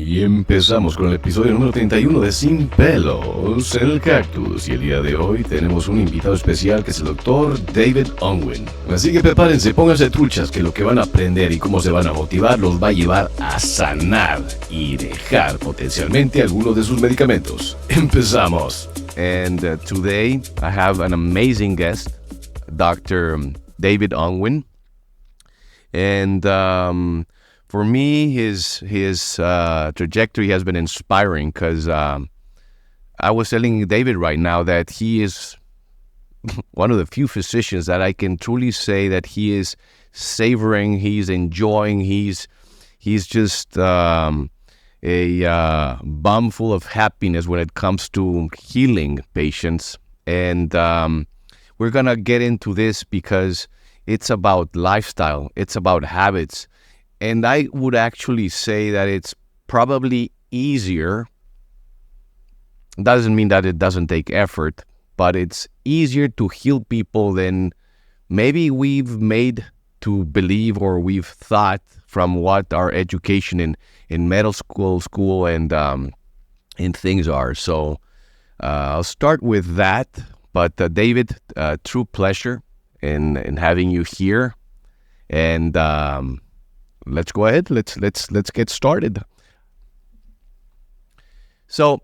Y empezamos con el episodio número 31 de Sin Pelos, el cactus. Y el día de hoy tenemos un invitado especial que es el doctor David Unwin. Así que prepárense, pónganse truchas, que lo que van a aprender y cómo se van a motivar los va a llevar a sanar y dejar potencialmente algunos de sus medicamentos. Empezamos. And today I have an amazing guest, Dr. David Unwin. And for me, his trajectory has been inspiring because I was telling David right now that he is one of the few physicians that I can truly say that he is savoring, he's enjoying, he's just a bomb full of happiness when it comes to healing patients. And we're going to get into this because it's about lifestyle, it's about habits. And I would actually say that it's probably easier. Doesn't mean that it doesn't take effort, but it's easier to heal people than maybe we've made to believe or we've thought from what our education in medical school and things are. So I'll start with that. But David, true pleasure in having you here. And let's go ahead. Let's get started. So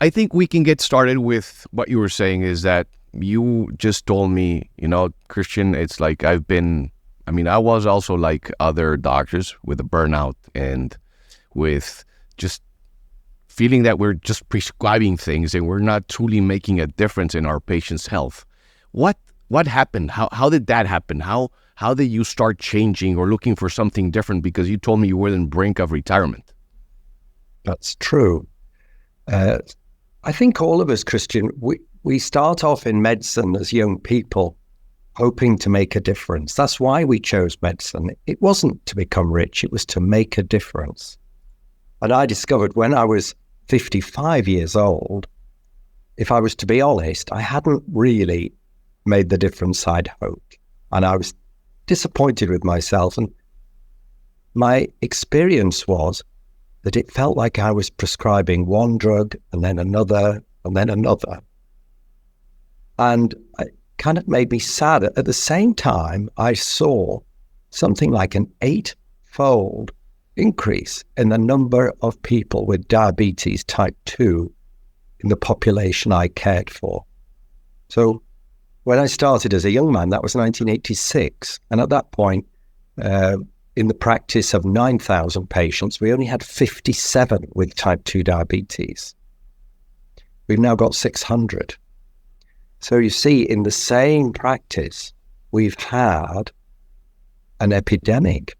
I think we can get started with what you were saying is that you just told me, Christian, it's like I was also like other doctors with a burnout and with just feeling that we're just prescribing things and we're not truly making a difference in our patients' health. What happened? How did that happen? How did you start changing or looking for something different? Because you told me you were on the brink of retirement. That's true. I think all of us, Christian, we start off in medicine as young people, hoping to make a difference. That's why we chose medicine. It wasn't to become rich, it was to make a difference. And I discovered when I was 55 years old, if I was to be honest, I hadn't really made the difference I'd hoped. And I was disappointed with myself. And my experience was that it felt like I was prescribing one drug and then another and then another. And it kind of made me sad. At the same time, I saw something like an 8-fold increase in the number of people with diabetes type 2 in the population I cared for. So when I started as a young man, that was 1986. And at that point, in the practice of 9,000 patients, we only had 57 with type 2 diabetes. We've now got 600. So you see, in the same practice, we've had an epidemic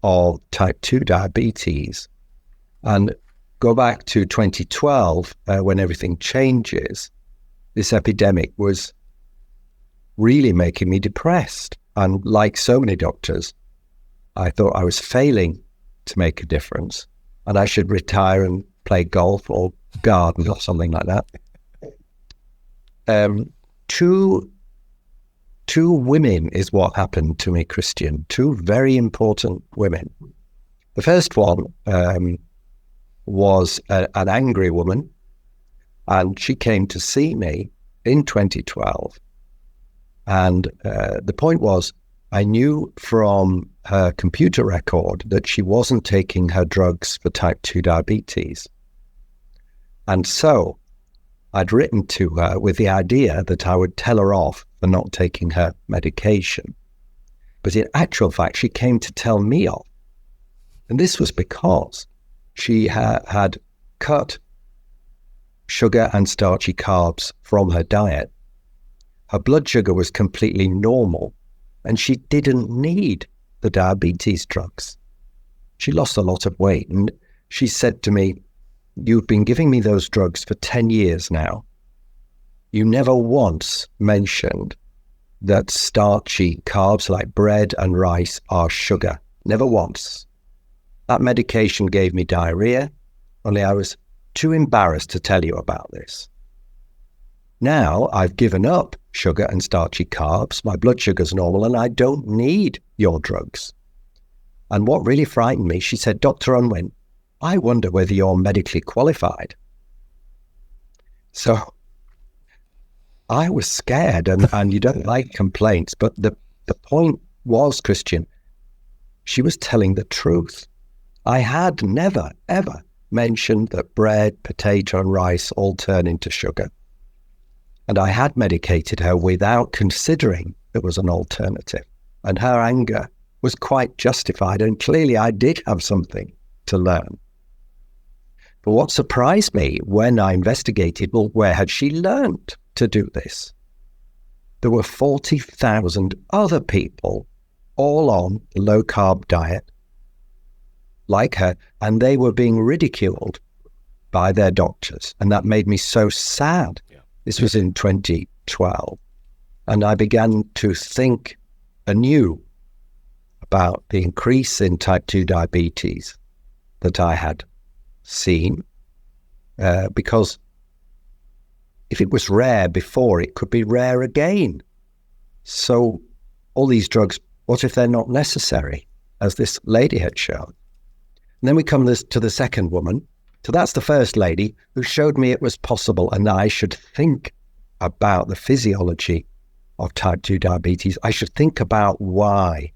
of type 2 diabetes. And go back to 2012, when everything changes, this epidemic was really making me depressed. And like so many doctors, I thought I was failing to make a difference and I should retire and play golf or garden or something like that. Two women is what happened to me, Christian. Two very important women. The first one was an angry woman, and she came to see me in 2012. And the point was, I knew from her computer record that she wasn't taking her drugs for type 2 diabetes. And so I'd written to her with the idea that I would tell her off for not taking her medication. But in actual fact, she came to tell me off. And this was because she had cut sugar and starchy carbs from her diet. Her blood sugar was completely normal, and she didn't need the diabetes drugs. She lost a lot of weight, and she said to me, "You've been giving me those drugs for 10 years now. You never once mentioned that starchy carbs like bread and rice are sugar. Never once. That medication gave me diarrhea, only I was too embarrassed to tell you about this. Now I've given up sugar and starchy carbs, my blood sugar's normal, and I don't need your drugs." And what really frightened me, she said, "Dr. Unwin, I wonder whether you're medically qualified. So I was scared, and you don't like complaints, but the point was, Christian, she was telling the truth. I had never, ever mentioned that bread, potato, and rice all turn into sugar. And I had medicated her without considering there was an alternative. And her anger was quite justified, and clearly I did have something to learn. But what surprised me when I investigated, well, where had she learned to do this? There were 40,000 other people all on a low-carb diet like her, and they were being ridiculed by their doctors. And that made me so sad. Yeah. This was in 2012. And I began to think anew about the increase in type 2 diabetes that I had seen, because if it was rare before, it could be rare again. So all these drugs, what if they're not necessary, as this lady had shown? And then we come to the second woman. So that's the first lady who showed me it was possible, and I should think about the physiology of type 2 diabetes. I should think about why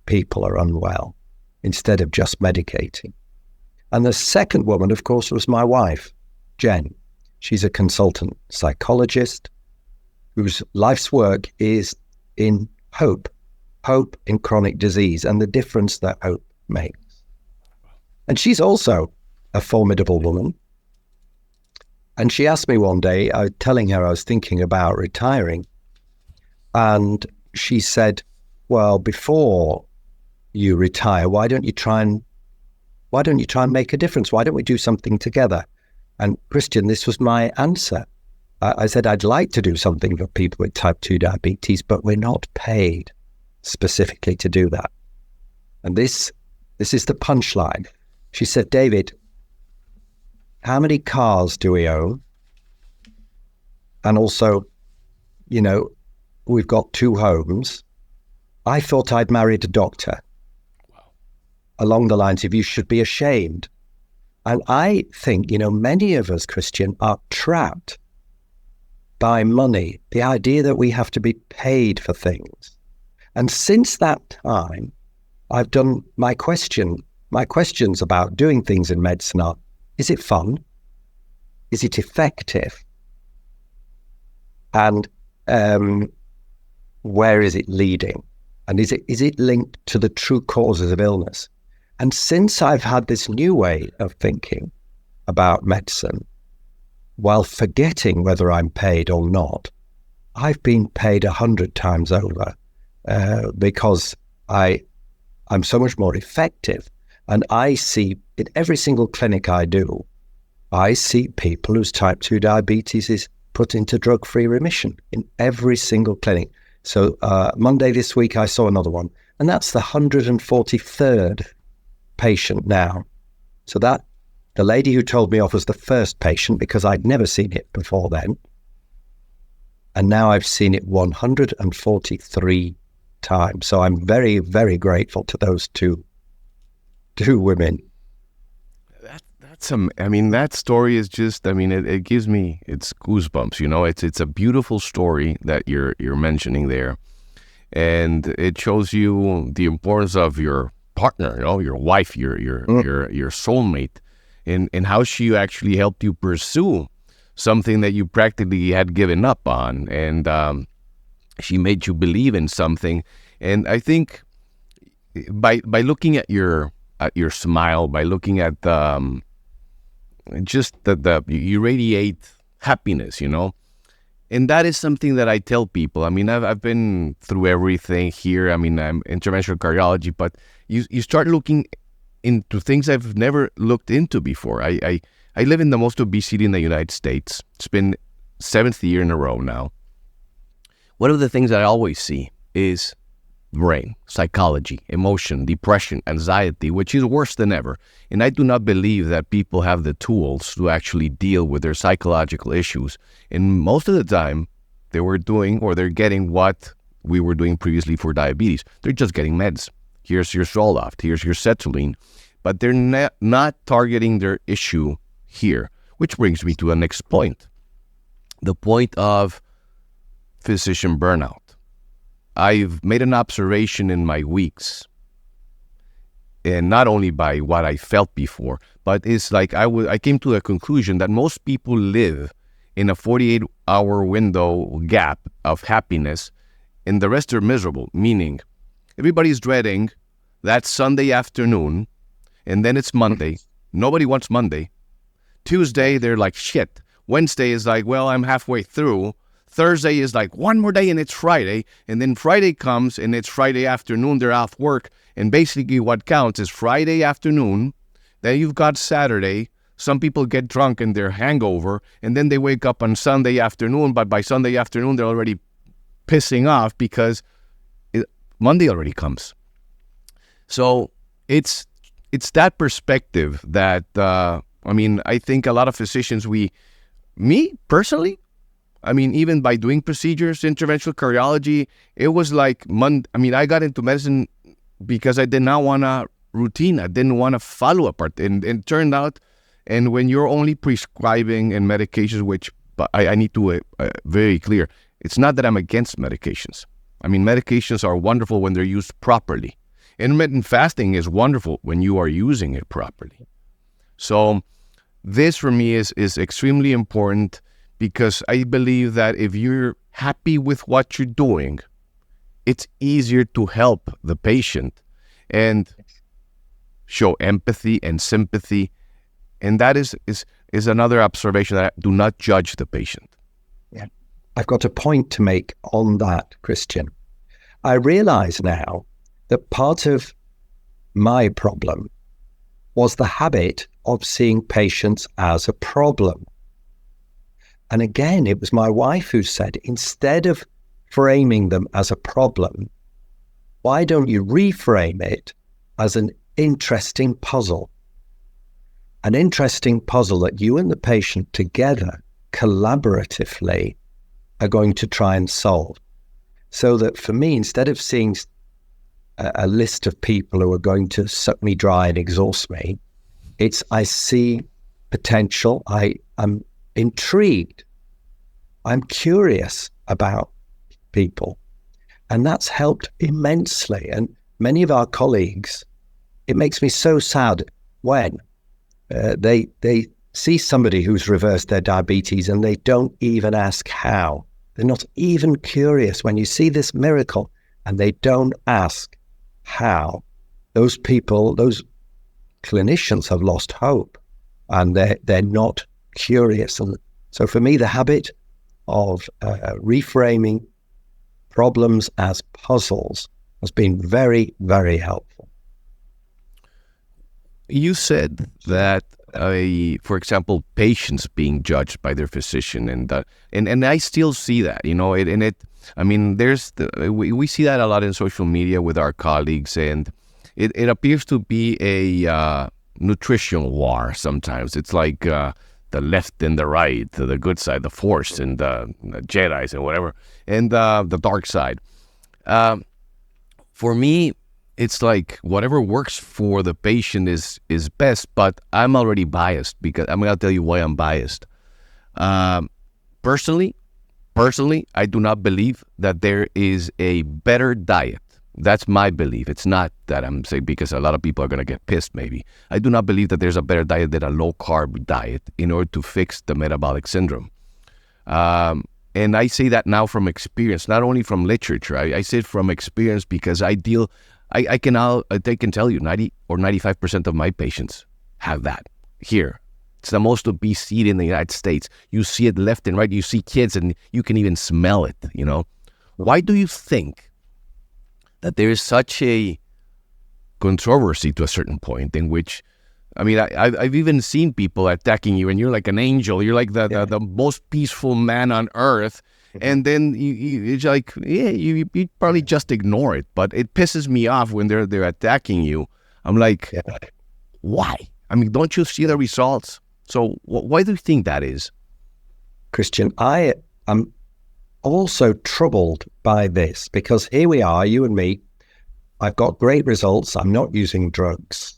people are unwell instead of just medicating. And the second woman, of course, was my wife, Jen. She's a consultant psychologist whose life's work is in hope in chronic disease, and the difference that hope makes. And she's also a formidable woman. And she asked me one day, I was telling her I was thinking about retiring, and she said, well, before you retire, why don't you try and make a difference? Why don't we do something together? And Christian, this was my answer. I said, I'd like to do something for people with type 2 diabetes, but we're not paid specifically to do that. And this is the punchline. She said, David, how many cars do we own? And also, we've got 2 homes. I thought I'd married a doctor. Wow. Along the lines of, you should be ashamed. And I think, many of us, Christian, are trapped by money, the idea that we have to be paid for things. And since that time, I've done my questions about doing things in medicine are, is it fun? Is it effective? And where is it leading? And is it linked to the true causes of illness? And since I've had this new way of thinking about medicine, while forgetting whether I'm paid or not, I've been paid 100 times over because I'm so much more effective. And I see in every single clinic I do, I see people whose type 2 diabetes is put into drug-free remission in every single clinic. So Monday this week, I saw another one, and that's the 143rd patient now. So that the lady who told me off was the first patient because I'd never seen it before then. And now I've seen it 143 times. So I'm very, very grateful to those two women. That story is just, it gives me, it's goosebumps, it's a beautiful story that you're mentioning there. And it shows you the importance of your partner, your wife, your soulmate, and how she actually helped you pursue something that you practically had given up on. And she made you believe in something. And I think by looking at your smile, by looking at just you radiate happiness, and that is something that I tell people. I've been through everything here. I'm interventional cardiology, but you start looking into things I've never looked into before. I live in the most obese city in the United States. It's been 7th year in a row now. One of the things that I always see is brain, psychology, emotion, depression, anxiety, which is worse than ever. And I do not believe that people have the tools to actually deal with their psychological issues. And most of the time, they're getting what we were doing previously for diabetes. They're just getting meds. Here's your Zoloft, here's your Sertraline. but they're not targeting their issue here, which brings me to the next point. The point of physician burnout. I've made an observation in my weeks, and not only by what I felt before, but it's like I came to the conclusion that most people live in a 48-hour window gap of happiness, and the rest are miserable, meaning everybody's dreading that Sunday afternoon, and then it's Monday. Nobody wants Monday. Tuesday, they're like, shit. Wednesday is like, well, I'm halfway through. Thursday is like, one more day and it's Friday. And then Friday comes and it's Friday afternoon, they're off work. And basically what counts is Friday afternoon. Then you've got Saturday. Some people get drunk and they're hangover. And then they wake up on Sunday afternoon. But by Sunday afternoon, they're already pissing off because Monday already comes. So it's that perspective that, I think a lot of physicians, me personally, even by doing procedures, interventional cardiology, it was like, I got into medicine because I did not want a routine. I didn't want to follow a part. And it turned out, and when you're only prescribing and medications, which I need to very clear, it's not that I'm against medications. Medications are wonderful when they're used properly. Intermittent fasting is wonderful when you are using it properly. So this for me is extremely important, because I believe that if you're happy with what you're doing, it's easier to help the patient and show empathy and sympathy. And that is another observation, that I do not judge the patient. Yeah. I've got a point to make on that, Christian. I realize now that part of my problem was the habit of seeing patients as a problem. And again, it was my wife who said, instead of framing them as a problem, why don't you reframe it as an interesting puzzle? An interesting puzzle that you and the patient together, collaboratively, are going to try and solve. So that for me, instead of seeing a list of people who are going to suck me dry and exhaust me, I see potential. I'm intrigued. I'm curious about people. And that's helped immensely. And many of our colleagues, it makes me so sad when they see somebody who's reversed their diabetes and they don't even ask how. They're not even curious when you see this miracle and they don't ask how. Those people, those clinicians have lost hope, and they're not curious. And so for me, the habit of reframing problems as puzzles has been very, very helpful. You said that, for example, patients being judged by their physician, and I still see that, we see that a lot in social media with our colleagues, and it appears to be a nutrition war sometimes. It's like the left and the right, the good side, the Force, and the Jedis and whatever, and the dark side. For me, it's like whatever works for the patient is best, but I'm already biased, because I'm going to tell you why I'm biased. Personally, I do not believe that there is a better diet. That's my belief. It's not that I'm saying, because a lot of people are going to get pissed maybe. I do not believe that there's a better diet than a low-carb diet in order to fix the metabolic syndrome. And I say that now from experience, not only from literature. I say it from experience because I can tell you 90 or 95% of my patients have that here. It's the most obese seed in the United States. You see it left and right. You see kids and you can even smell it, Why do you think that there is such a controversy to a certain point in which, I've even seen people attacking you and you're like an angel. You're like the most peaceful man on earth. And then it's like, you probably just ignore it. But it pisses me off when they're attacking you. I'm like, why? Don't you see the results? So why do you think that is? Christian, I am also troubled by this, because here we are, you and me, I've got great results. I'm not using drugs.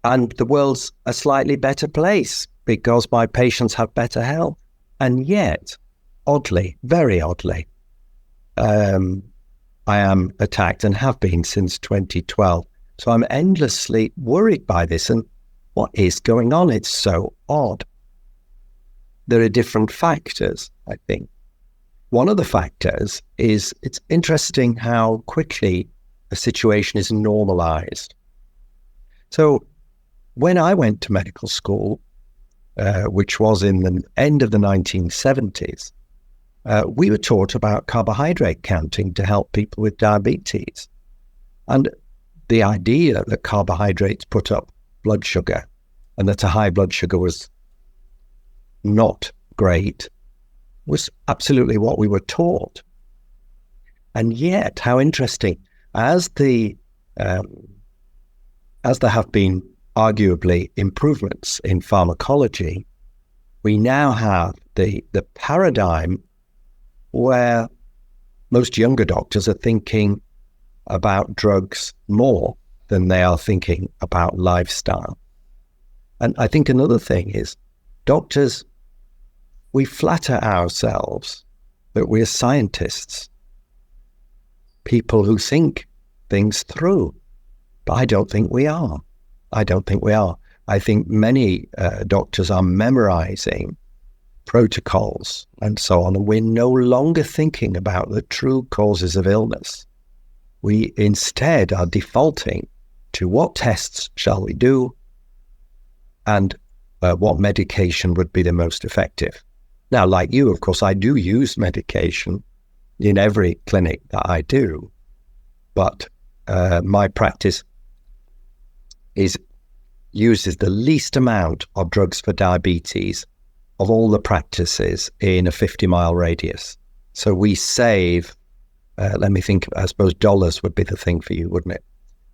And the world's a slightly better place because my patients have better health. And yet, oddly, very oddly, I am attacked and have been since 2012. So I'm endlessly worried by this. And what is going on? It's so odd. There are different factors, I think. One of the factors is it's interesting how quickly a situation is normalized. So when I went to medical school, which was in the end of the 1970s, we were taught about carbohydrate counting to help people with diabetes. And the idea that carbohydrates put up blood sugar and that a high blood sugar was not great was absolutely what we were taught. And yet, how interesting, as there have been arguably improvements in pharmacology, we now have the paradigm where most younger doctors are thinking about drugs more than they are thinking about lifestyle. And I think another thing is doctors, we flatter ourselves that we're scientists, people who think things through. But I don't think we are. I think many doctors are memorizing protocols and so on, and we're no longer thinking about the true causes of illness. We instead are defaulting to what tests shall we do and what medication would be the most effective. Now, like you, of course, I do use medication in every clinic that I do, but my practice uses the least amount of drugs for diabetes of all the practices in a 50-mile radius. So we save, let me think, I suppose dollars would be the thing for you, wouldn't it?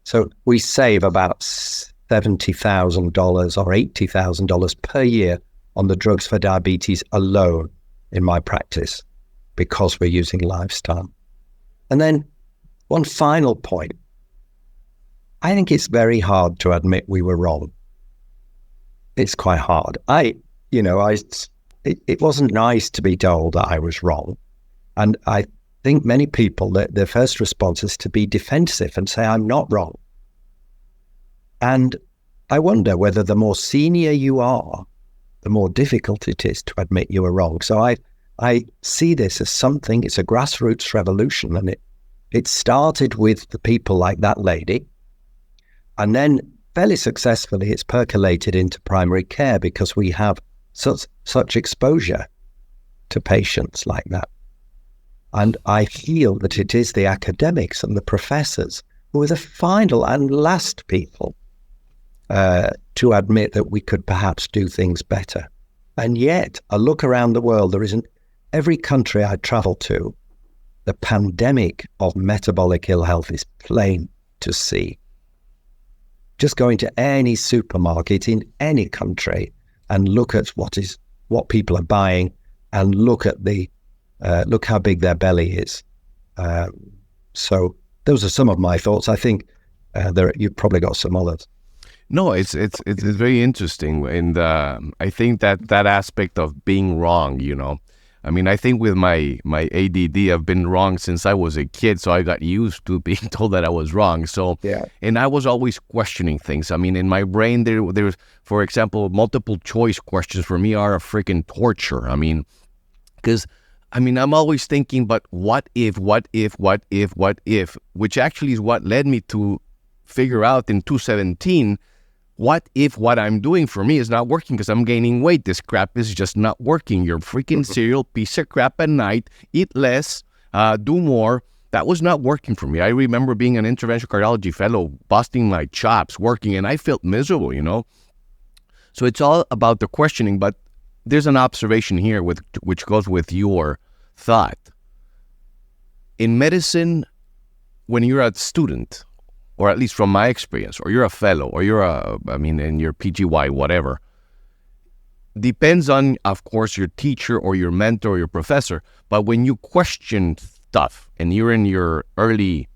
So we save about $70,000 or $80,000 per year on the drugs for diabetes alone in my practice because we're using lifestyle. And then one final point. I think it's very hard to admit we were wrong. It's quite hard. It wasn't nice to be told that I was wrong. And I think many people, their first response is to be defensive and say, I'm not wrong. And I wonder whether the more senior you are, the more difficult it is to admit you were wrong. So I see this as something, it's a grassroots revolution, and it started with the people like that lady. And then fairly successfully, it's percolated into primary care because we have such exposure to patients like that. And I feel that it is the academics and the professors who are the final and last people to admit that we could perhaps do things better. And yet, a look around the world, there isn't every country I travel to, the pandemic of metabolic ill health is plain to see. Just go into any supermarket in any country and look at what people are buying, and look how big their belly is. So those are some of my thoughts. I think you've probably got some others. No, it's very interesting, and I think that aspect of being wrong, I mean, I think with my ADD, I've been wrong since I was a kid, so I got used to being told that I was wrong. So, yeah. And I was always questioning things. I mean, in my brain, there's, for example, multiple choice questions for me are a freaking torture. I mean, because, I'm always thinking, but what if, which actually is what led me to figure out in 2017, what if what I'm doing for me is not working because I'm gaining weight? This crap is just not working. You're freaking cereal piece of crap at night. Eat less, do more. That was not working for me. I remember being an interventional cardiology fellow, busting my chops, working, and I felt miserable, So it's all about the questioning, but there's an observation here which goes with your thought. In medicine, when you're a student, or at least from my experience, or you're a fellow, or you're in your PGY, whatever, depends on, of course, your teacher or your mentor or your professor. But when you question stuff and you're in your early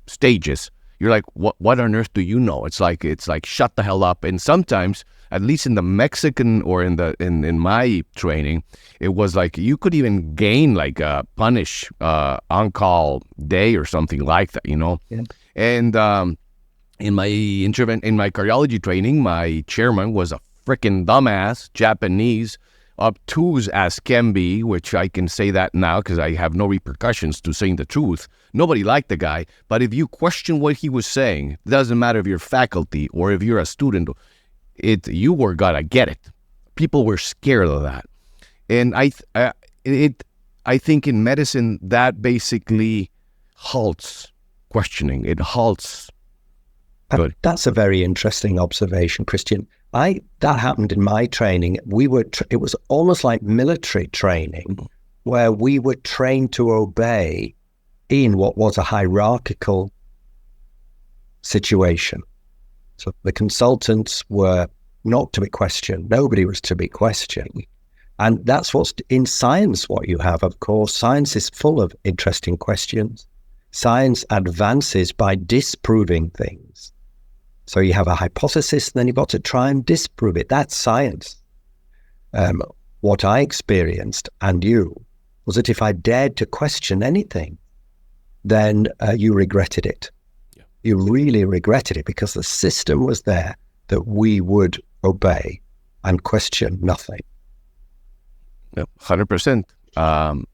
stages, you're like, what on earth do you know? It's like shut the hell up. And sometimes, at least in the Mexican or in my training, it was like you could even gain like a punish on-call day or something like that, Yeah. And in my cardiology training, my chairman was a freaking dumbass, Japanese, obtuse as can be, which I can say that now because I have no repercussions to saying the truth. Nobody liked the guy, but if you question what he was saying, it doesn't matter if you're faculty or if you're a student, you were gonna get it. People were scared of that. And I think in medicine, that basically halts questioning. It halts. Good. That's a very interesting observation, Christian. That happened in my training. It was almost like military training, where we were trained to obey in what was a hierarchical situation. So the consultants were not to be questioned. Nobody was to be questioned. And that's what's in science, what you have, of course. Science is full of interesting questions. Science advances by disproving things. So you have a hypothesis, and then you've got to try and disprove it. That's science. What I experienced, and you, was that if I dared to question anything, then you regretted it. Yeah. You really regretted it because the system was there that we would obey and question nothing. 100%.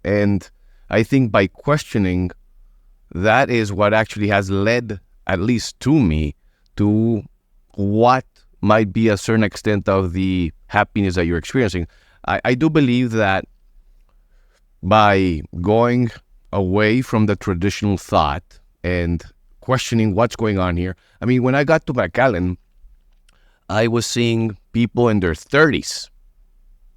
And I think by questioning, that is what actually has led, at least to me, to what might be a certain extent of the happiness that you're experiencing. I do believe that by going away from the traditional thought and questioning what's going on here. I mean, when I got to McAllen, I was seeing people in their 30s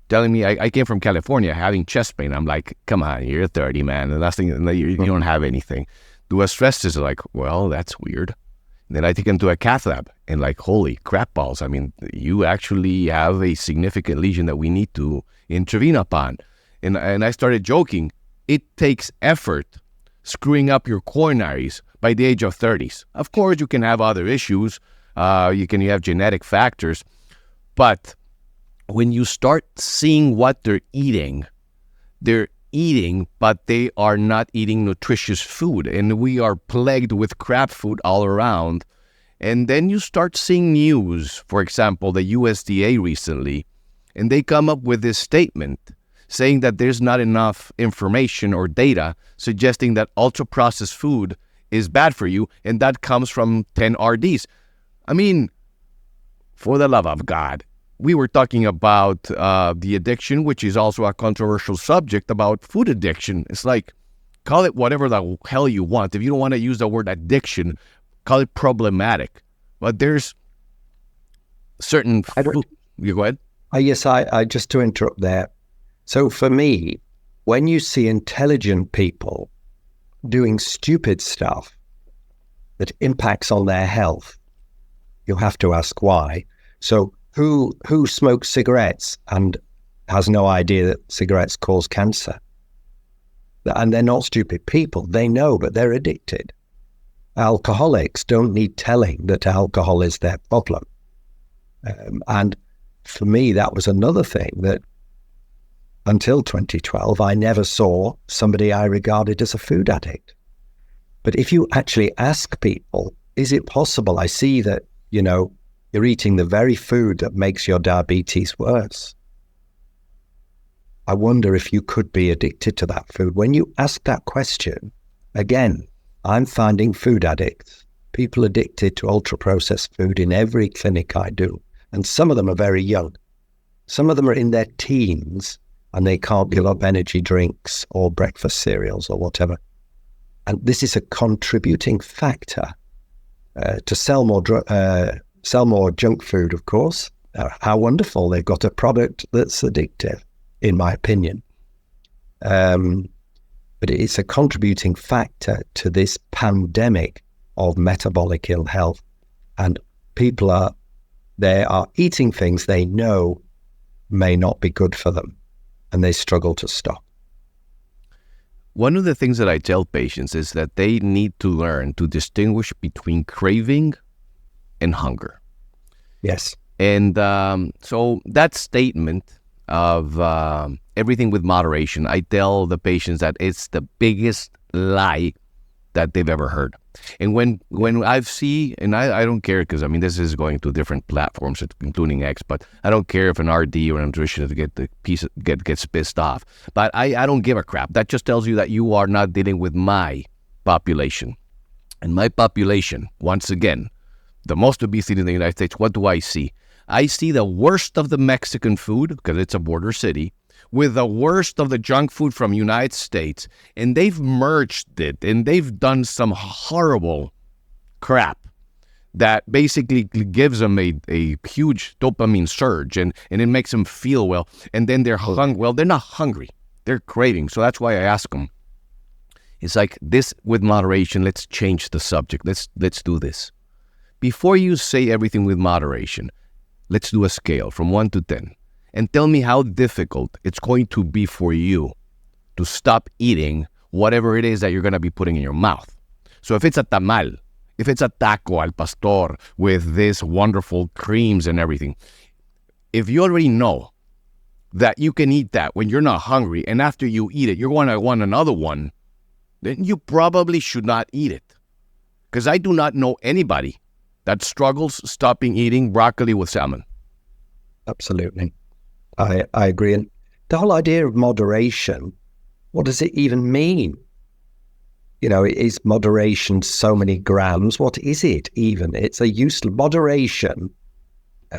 telling me, I came from California having chest pain. I'm like, come on, you're 30, man. And you don't have anything. Do a stress test. Like, well, that's weird. Then I take them to a cath lab and like, holy crap balls. I mean, you actually have a significant lesion that we need to intervene upon. And I started joking. It takes effort screwing up your coronaries by the age of 30s. Of course, you can have other issues. You have genetic factors. But when you start seeing what they're eating, but they are not eating nutritious food. And we are plagued with crap food all around. And then you start seeing news, for example, the USDA recently, and they come up with this statement saying that there's not enough information or data suggesting that ultra-processed food is bad for you, and that comes from 10 RDs. I mean, for the love of God. We were talking about the addiction, which is also a controversial subject about food addiction. It's like, call it whatever the hell you want. If you don't want to use the word addiction, call it problematic. But there's certain food. You go ahead. Yes, I just to interrupt there. So for me, when you see intelligent people doing stupid stuff that impacts on their health, you have to ask why. So who smokes cigarettes and has no idea that cigarettes cause cancer? And they're not stupid people. They know, but they're addicted. Alcoholics don't need telling that alcohol is their problem. And for me, that was another thing that until 2012, I never saw somebody I regarded as a food addict. But if you actually ask people, is it possible? I see that, you're eating the very food that makes your diabetes worse. I wonder if you could be addicted to that food. When you ask that question, again, I'm finding food addicts, people addicted to ultra-processed food in every clinic I do. And some of them are very young. Some of them are in their teens and they can't give up energy drinks or breakfast cereals or whatever. And this is a contributing factor to sell more junk food, of course. How wonderful. They've got a product that's addictive, in my opinion. But it's a contributing factor to this pandemic of metabolic ill health. And people are eating things they know may not be good for them, and they struggle to stop. one of the things that I tell patients is that they need to learn to distinguish between craving and hunger. Yes. And so that statement of everything with moderation, I tell the patients that it's the biggest lie that they've ever heard. And when I see, and I don't care, because I mean this is going to different platforms, including X, but I don't care if an RD or an nutritionist gets pissed off. But I don't give a crap. That just tells you that you are not dealing with my population. And my population, once again, the most obesity in the United States, what do I see? I see the worst of the Mexican food, because it's a border city, with the worst of the junk food from United States, and they've merged it, and they've done some horrible crap that basically gives them a huge dopamine surge, and it makes them feel well, and then they're hungry. Well, they're not hungry. They're craving. So that's why I ask them. It's like this with moderation. Let's change the subject. Let's do this. Before you say everything with moderation, let's do a scale from 1 to 10 and tell me how difficult it's going to be for you to stop eating whatever it is that you're going to be putting in your mouth. So if it's a tamal, if it's a taco al pastor with this wonderful creams and everything, if you already know that you can eat that when you're not hungry, and after you eat it, you're going to want another one, then you probably should not eat it. Because I do not know anybody that struggles stopping eating broccoli with salmon. Absolutely. I agree. And the whole idea of moderation, what does it even mean? You know, is moderation so many grams? What is it even? It's a useless moderation.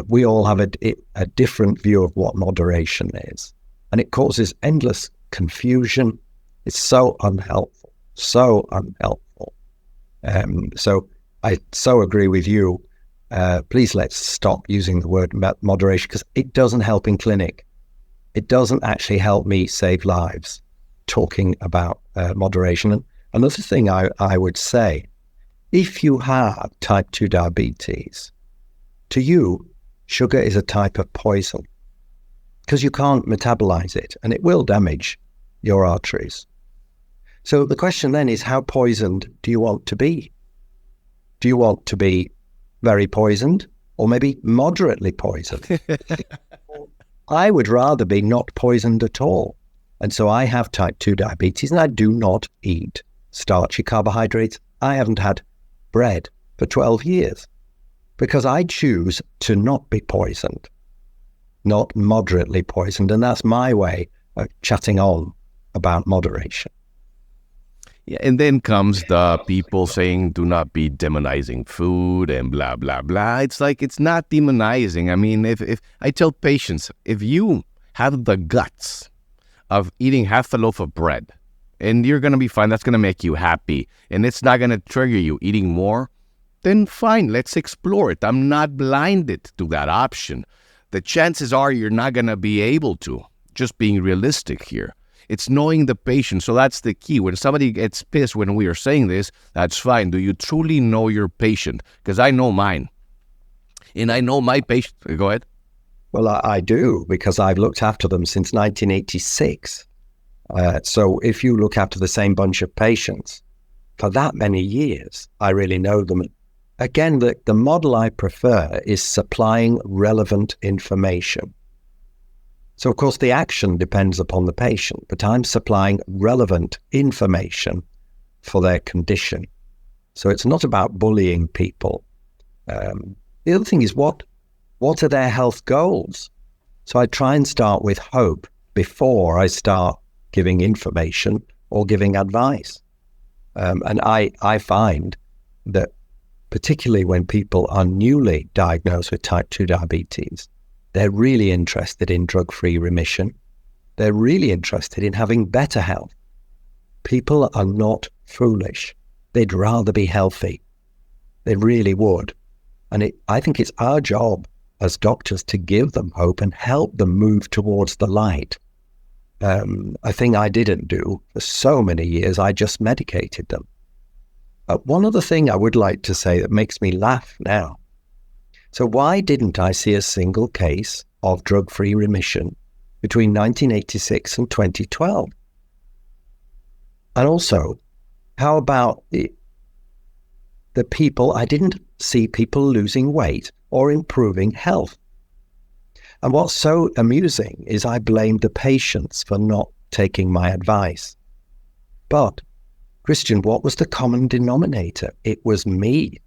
We all have a different view of what moderation is. And it causes endless confusion. It's so unhelpful, so unhelpful. So I so agree with you. Please let's stop using the word moderation, because it doesn't help in clinic. It doesn't actually help me save lives talking about moderation. And another thing I would say, if you have type 2 diabetes, to you, sugar is a type of poison because you can't metabolize it and it will damage your arteries. So the question then is, how poisoned do you want to be? Do you want to be very poisoned or maybe moderately poisoned? I would rather be not poisoned at all. And so I have type 2 diabetes and I do not eat starchy carbohydrates. I haven't had bread for 12 years because I choose to not be poisoned, not moderately poisoned. And that's my way of chatting on about moderation. Yeah, and then comes the people saying, do not be demonizing food and blah, blah, blah. It's like, it's not demonizing. I mean, if I tell patients, if you have the guts of eating half a loaf of bread and you're going to be fine, that's going to make you happy, and it's not going to trigger you eating more, then fine, let's explore it. I'm not blinded to that option. The chances are you're not going to be able to, just being realistic here. It's knowing the patient. So that's the key. When somebody gets pissed when we are saying this, that's fine. Do you truly know your patient? Because I know mine. And I know my patient. Go ahead. Well, I do, because I've looked after them since 1986. So if you look after the same bunch of patients for that many years, I really know them. Again, the model I prefer is supplying relevant information. So, of course, the action depends upon the patient, but I'm supplying relevant information for their condition. So it's not about bullying people. The other thing is, what are their health goals? So I try and start with hope before I start giving information or giving advice. And I find that particularly when people are newly diagnosed with type 2 diabetes, they're really interested in drug-free remission. They're really interested in having better health. People are not foolish. They'd rather be healthy. They really would. And I think it's our job as doctors to give them hope and help them move towards the light. A thing I didn't do for so many years, I just medicated them. One other thing I would like to say that makes me laugh now. So why didn't I see a single case of drug-free remission between 1986 and 2012? And also, how about the people? I didn't see people losing weight or improving health. And what's so amusing is I blamed the patients for not taking my advice. But, Christian, what was the common denominator? It was me.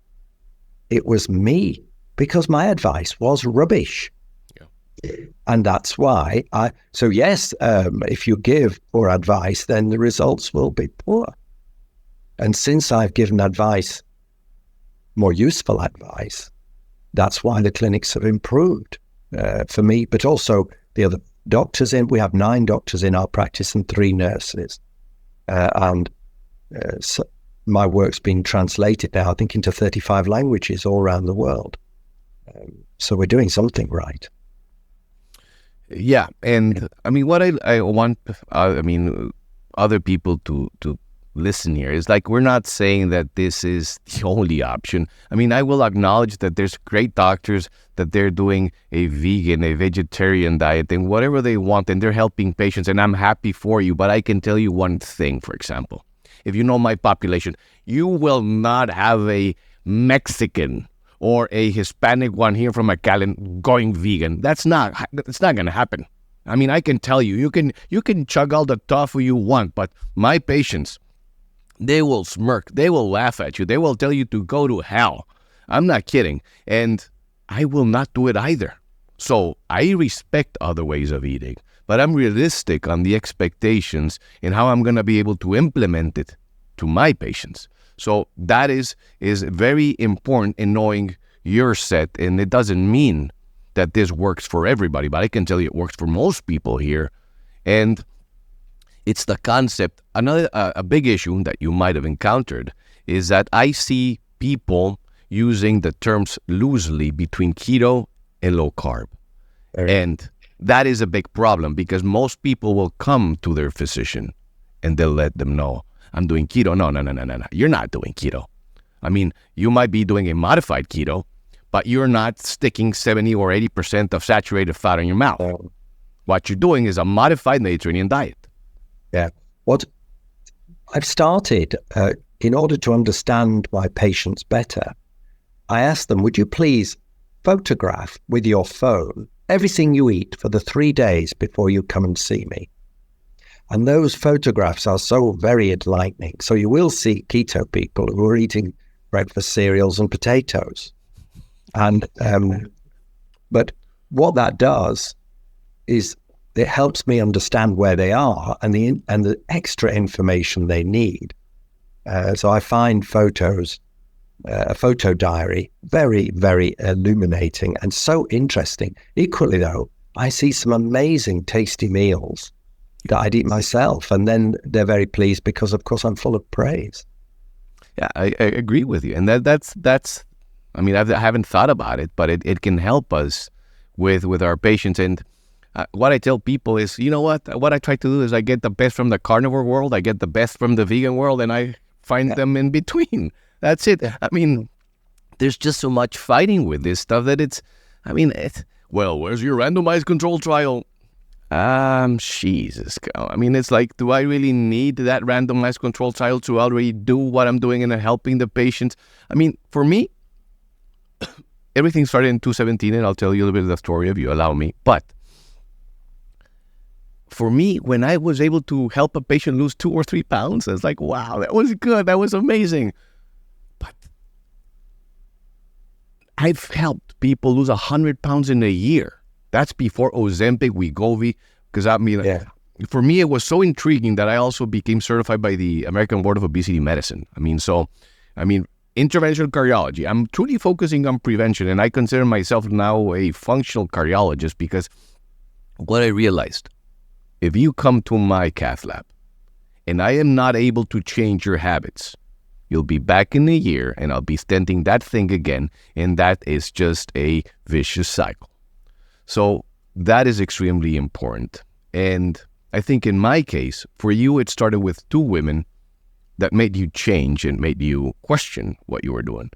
It was me, because my advice was rubbish. Yeah. And that's why if you give poor advice, then the results will be poor. And since I've given advice, more useful advice, that's why the clinics have improved for me, but also the other doctors we have 9 doctors in our practice and 3 nurses. So my work's been translated now, I think, into 35 languages all around the world. So we're doing something right. Yeah, and I mean, what I want, other people to listen here is like, we're not saying that this is the only option. I mean, I will acknowledge that there's great doctors that they're doing a vegan, a vegetarian diet, and whatever they want, and they're helping patients, and I'm happy for you. But I can tell you one thing, for example, if you know my population, you will not have a Mexican or a Hispanic one here from McAllen going vegan. That's not going to happen. I mean, I can tell you, you can chug all the tofu you want, but my patients, they will smirk, they will laugh at you, they will tell you to go to hell. I'm not kidding. And I will not do it either. So I respect other ways of eating, but I'm realistic on the expectations and how I'm going to be able to implement it to my patients. So that is very important in knowing your set. And it doesn't mean that this works for everybody, but I can tell you it works for most people here. And it's the concept. Another a big issue that you might have encountered is that I see people using the terms loosely between keto and low carb. And that is a big problem, because most people will come to their physician and they'll let them know, I'm doing keto. No. You're not doing keto. I mean, you might be doing a modified keto, but you're not sticking 70 or 80% of saturated fat in your mouth. What you're doing is a modified Mediterranean diet. Yeah. What I've started, in order to understand my patients better, I asked them, would you please photograph with your phone everything you eat for the 3 days before you come and see me? And those photographs are so very enlightening. So you will see keto people who are eating breakfast cereals and potatoes. And but what that does is it helps me understand where they are and the extra information they need. So I find photos, a photo diary, very, very illuminating and so interesting. Equally though, I see some amazing tasty meals that I'd eat myself, and then they're very pleased because, of course, I'm full of praise. Yeah, I agree with you. And that's I mean, I haven't thought about it, but it can help us with our patients. And what I tell people is, you know what I try to do is I get the best from the carnivore world, I get the best from the vegan world, and I find them in between. That's it. I mean, there's just so much fighting with this stuff that well, where's your randomized control trial? Jesus. I mean, it's like, do I really need that randomized control trial to already do what I'm doing and helping the patients? I mean, for me, everything started in 2017, and I'll tell you a little bit of the story if you allow me. But for me, when I was able to help a patient lose 2 or 3 pounds, I was like, wow, that was good. That was amazing. But I've helped people lose 100 pounds in a year. That's before Ozempic, Wegovy, because for me, it was so intriguing that I also became certified by the American Board of Obesity Medicine. Interventional cardiology. I'm truly focusing on prevention, and I consider myself now a functional cardiologist, because what I realized, if you come to my cath lab and I am not able to change your habits, you'll be back in a year and I'll be stenting that thing again, and that is just a vicious cycle. So that is extremely important. And I think in my case, for you, it started with 2 women that made you change and made you question what you were doing.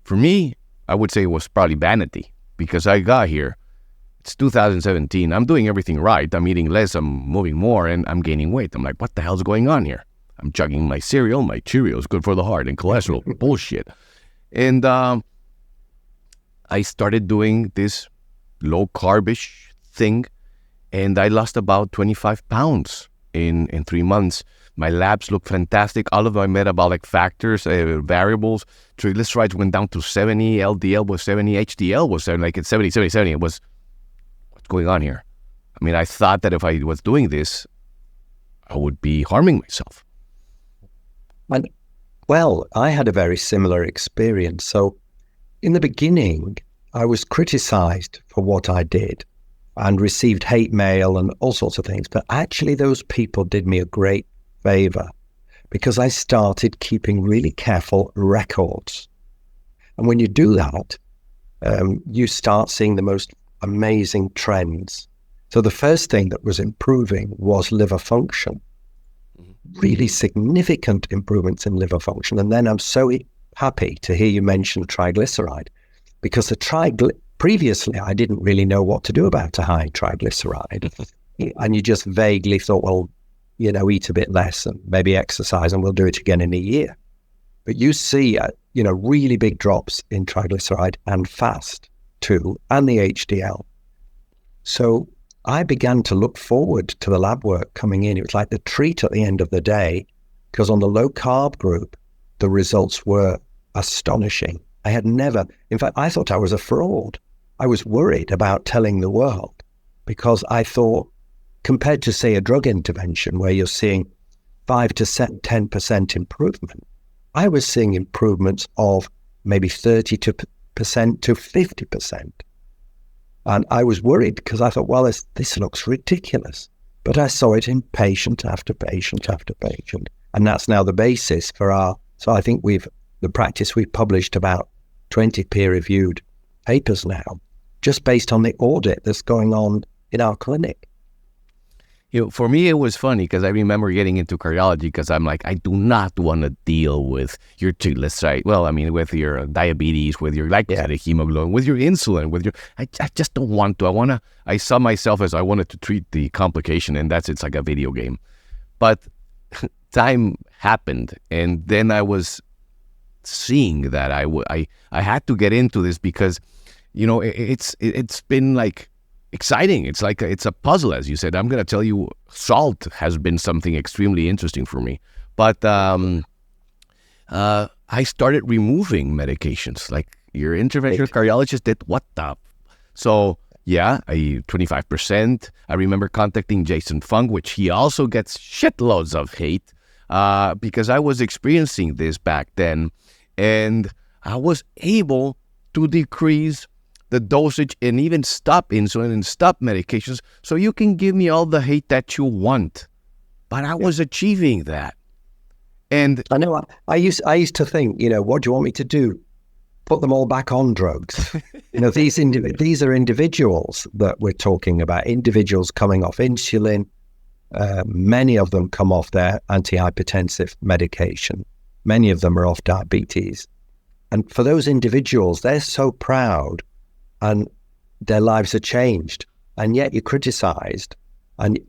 For me, I would say it was probably vanity, because I got here, it's 2017, I'm doing everything right, I'm eating less, I'm moving more, and I'm gaining weight. I'm like, what the hell's going on here? I'm chugging my cereal, my Cheerios, good for the heart, and cholesterol, bullshit. And I started doing this low-carbish thing, and I lost about 25 pounds in 3 months. My labs look fantastic. All of my metabolic factors, variables, triglycerides went down to 70, LDL was 70, HDL was 70, like it's 70. It was, what's going on here? I mean, I thought that if I was doing this, I would be harming myself. And, well, I had a very similar experience. So in the beginning, I was criticized for what I did and received hate mail and all sorts of things. But actually, those people did me a great favor because I started keeping really careful records. And when you do that, you start seeing the most amazing trends. So the first thing that was improving was liver function, really significant improvements in liver function. And then I'm so happy to hear you mention triglyceride, because previously I didn't really know what to do about a high triglyceride. And you just vaguely thought, well, eat a bit less and maybe exercise and we'll do it again in a year. But you see, really big drops in triglyceride and fast too, and the HDL. So I began to look forward to the lab work coming in. It was like the treat at the end of the day, because on the low carb group, the results were astonishing. I had never, in fact, I thought I was a fraud. I was worried about telling the world because I thought, compared to, say, a drug intervention where you're seeing 5 to 10% improvement, I was seeing improvements of maybe 30% to 50%. And I was worried because I thought, well, this looks ridiculous. But I saw it in patient after patient after patient. And that's now the basis for so I think we've published about 20 peer-reviewed papers now, just based on the audit that's going on in our clinic. For me, it was funny because I remember getting into cardiology because I'm like, I do not want to deal with your triglyceride. Well, I mean, with your diabetes, with your glycosylated hemoglobin, with your insulin, I just don't want to. I saw myself as I wanted to treat the complication, and it's like a video game. But time happened, and then I was seeing that I had to get into this because, it's been like exciting. It's like it's a puzzle, as you said. I'm going to tell you, salt has been something extremely interesting for me. But I started removing medications. Like your interventional cardiologist did. What the? So yeah, 25%. I remember contacting Jason Fung, which he also gets shitloads of hate because I was experiencing this back then, and I was able to decrease the dosage and even stop insulin and stop medications so you can give me all the hate that you want. But I was achieving that. And I know I used to think, what do you want me to do? Put them all back on drugs. These are individuals that we're talking about, individuals coming off insulin. Many of them come off their antihypertensive medication. Many of them are off diabetes. And for those individuals, they're so proud and their lives are changed, and yet you're criticized. And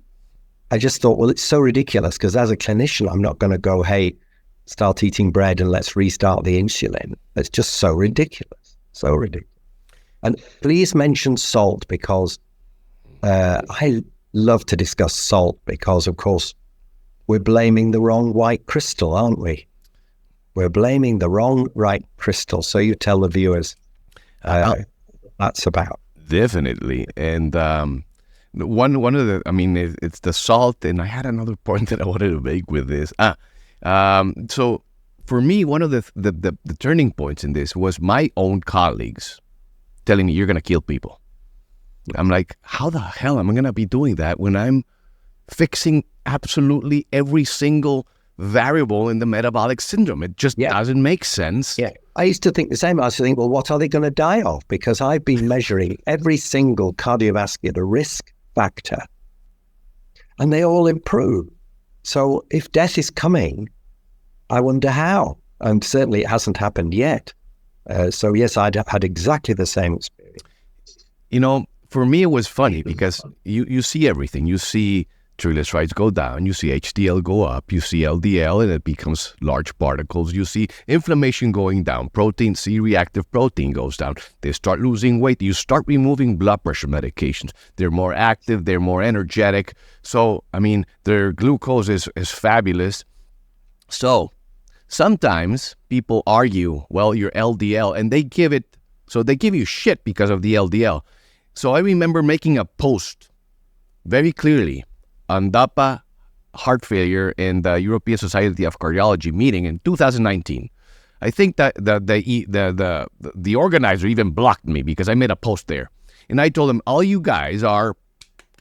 I just thought, well, it's so ridiculous because as a clinician, I'm not going to go, hey, start eating bread and let's restart the insulin. It's just so ridiculous, so ridiculous. And please mention salt because I love to discuss salt because, of course, we're blaming the wrong white crystal, aren't we? We're blaming the wrong right crystal. So you tell the viewers that's about. Definitely. And one of the, it's the salt, and I had another point that I wanted to make with this. So for me, one of the turning points in this was my own colleagues telling me, you're going to kill people. I'm like, how the hell am I going to be doing that when I'm fixing absolutely every single variable in the metabolic syndrome? It just doesn't make sense. Yeah. I used to think the same. I used to think, well, what are they going to die of? Because I've been measuring every single cardiovascular risk factor and they all improve. So if death is coming, I wonder how. And certainly it hasn't happened yet. So yes, I'd had exactly the same experience. For me, it was funny because you see everything. You see triglycerides go down, you see HDL go up, you see LDL, and it becomes large particles. You see inflammation going down, protein, C-reactive protein goes down. They start losing weight. You start removing blood pressure medications. They're more active, they're more energetic. So, I mean, their glucose is fabulous. So, sometimes people argue, well, your LDL, and they give you shit because of the LDL. So I remember making a post very clearly on DAPA heart failure in the European Society of Cardiology meeting in 2019. I think that the organizer even blocked me because I made a post there. And I told them, all you guys are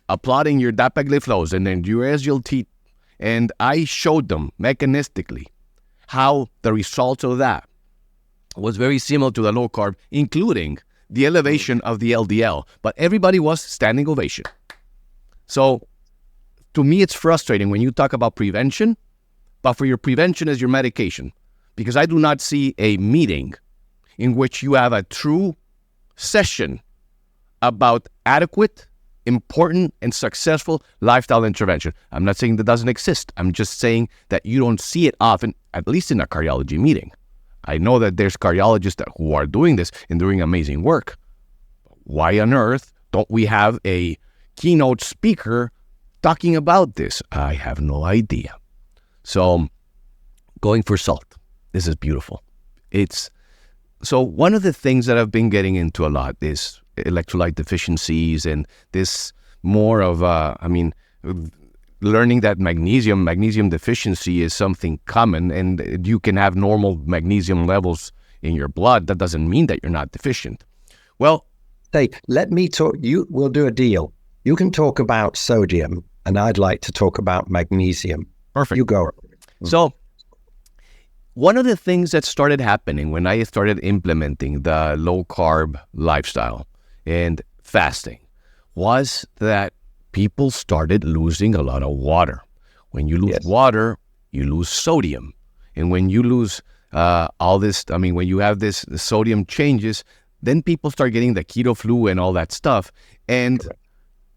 applauding your dapagliflozin and your SGLT. And I showed them mechanistically how the results of that was very similar to the low carb, including the elevation of the LDL, but everybody was standing ovation. So to me, it's frustrating when you talk about prevention, but for your prevention is your medication, because I do not see a meeting in which you have a true session about adequate, important, and successful lifestyle intervention. I'm not saying that doesn't exist. I'm just saying that you don't see it often, at least in a cardiology meeting. I know that there's cardiologists who are doing this and doing amazing work. Why on earth don't we have a keynote speaker talking about this? I have no idea. So going for salt. This is beautiful. So one of the things that I've been getting into a lot is electrolyte deficiencies and this more of, learning that magnesium deficiency is something common, and you can have normal magnesium levels in your blood. That doesn't mean that you're not deficient. Well, hey, let me talk. We'll do a deal. You can talk about sodium, and I'd like to talk about magnesium. Perfect. You go. So one of the things that started happening when I started implementing the low carb lifestyle and fasting was that people started losing a lot of water. When you lose water, you lose sodium. And when you lose when you have this the sodium changes, then people start getting the keto flu and all that stuff. And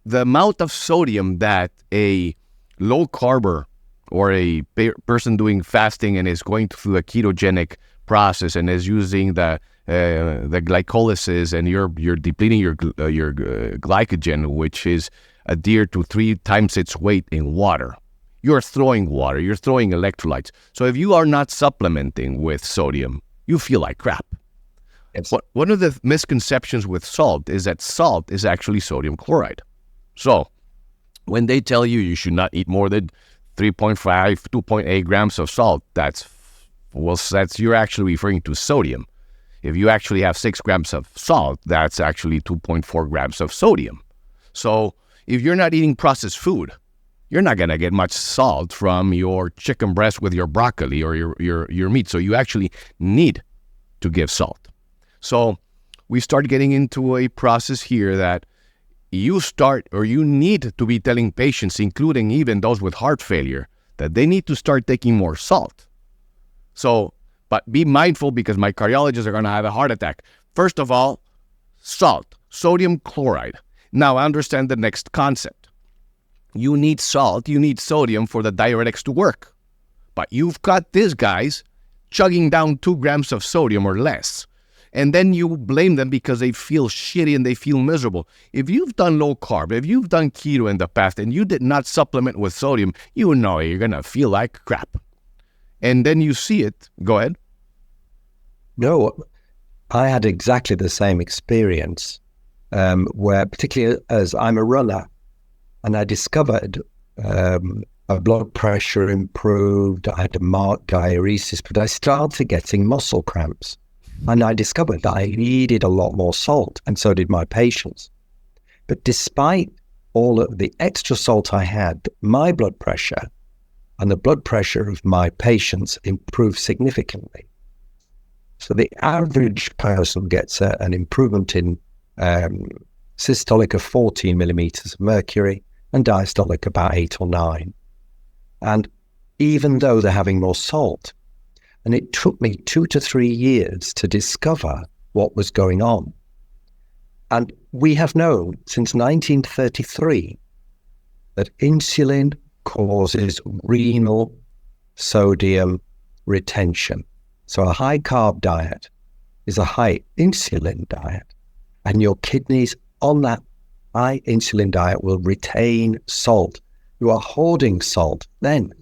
the amount of sodium that a low carber or a person doing fasting and is going through a ketogenic process and is using the glycolysis, and you're depleting your glycogen, which is adhere to 3 times its weight in water. You're throwing water, you're throwing electrolytes. So if you are not supplementing with sodium, you feel like crap. Yes. One of the misconceptions with salt is that salt is actually sodium chloride. So when they tell you you should not eat more than 3.5, 2.8 grams of salt, that's you're actually referring to sodium. If you actually have 6 grams of salt, that's actually 2.4 grams of sodium. So if you're not eating processed food, you're not going to get much salt from your chicken breast with your broccoli or your meat. So you actually need to give salt. So we start getting into a process here that you need to be telling patients, including even those with heart failure, that they need to start taking more salt. So, but be mindful, because my cardiologists are going to have a heart attack. First of all, salt, sodium chloride. Now, I understand the next concept. You need salt, you need sodium for the diuretics to work. But you've got these guys chugging down 2 grams of sodium or less. And then you blame them because they feel shitty and they feel miserable. If you've done low carb, if you've done keto in the past and you did not supplement with sodium, you know you're going to feel like crap. And then you see it. Go ahead. No, I had exactly the same experience. Where particularly as I'm a runner, and I discovered my blood pressure improved, I had a marked diuresis, but I started getting muscle cramps. And I discovered that I needed a lot more salt, and so did my patients. But despite all of the extra salt I had, my blood pressure and the blood pressure of my patients improved significantly. So the average person gets an improvement in systolic of 14 millimeters of mercury and diastolic about 8 or 9. And even though they're having more salt, and it took me 2 to 3 years to discover what was going on. And we have known since 1933 that insulin causes renal sodium retention. So a high carb diet is a high insulin diet, and your kidneys on that high insulin diet will retain salt. You are hoarding salt. Then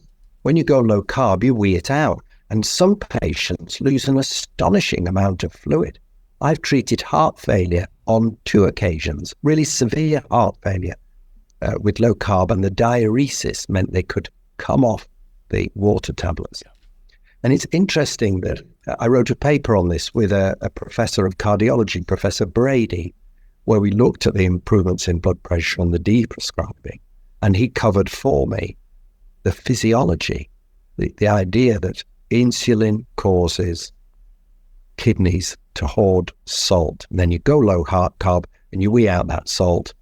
when you go low carb, you wee it out. And some patients lose an astonishing amount of fluid. I've treated heart failure on 2 occasions, really severe heart failure with low carb, and the diuresis meant they could come off the water tablets. And it's interesting that I wrote a paper on this with a professor of cardiology, Professor Brady, where we looked at the improvements in blood pressure on the deprescribing. And he covered for me the physiology, the idea that insulin causes kidneys to hoard salt. And then you go low carb and you wee out that salt.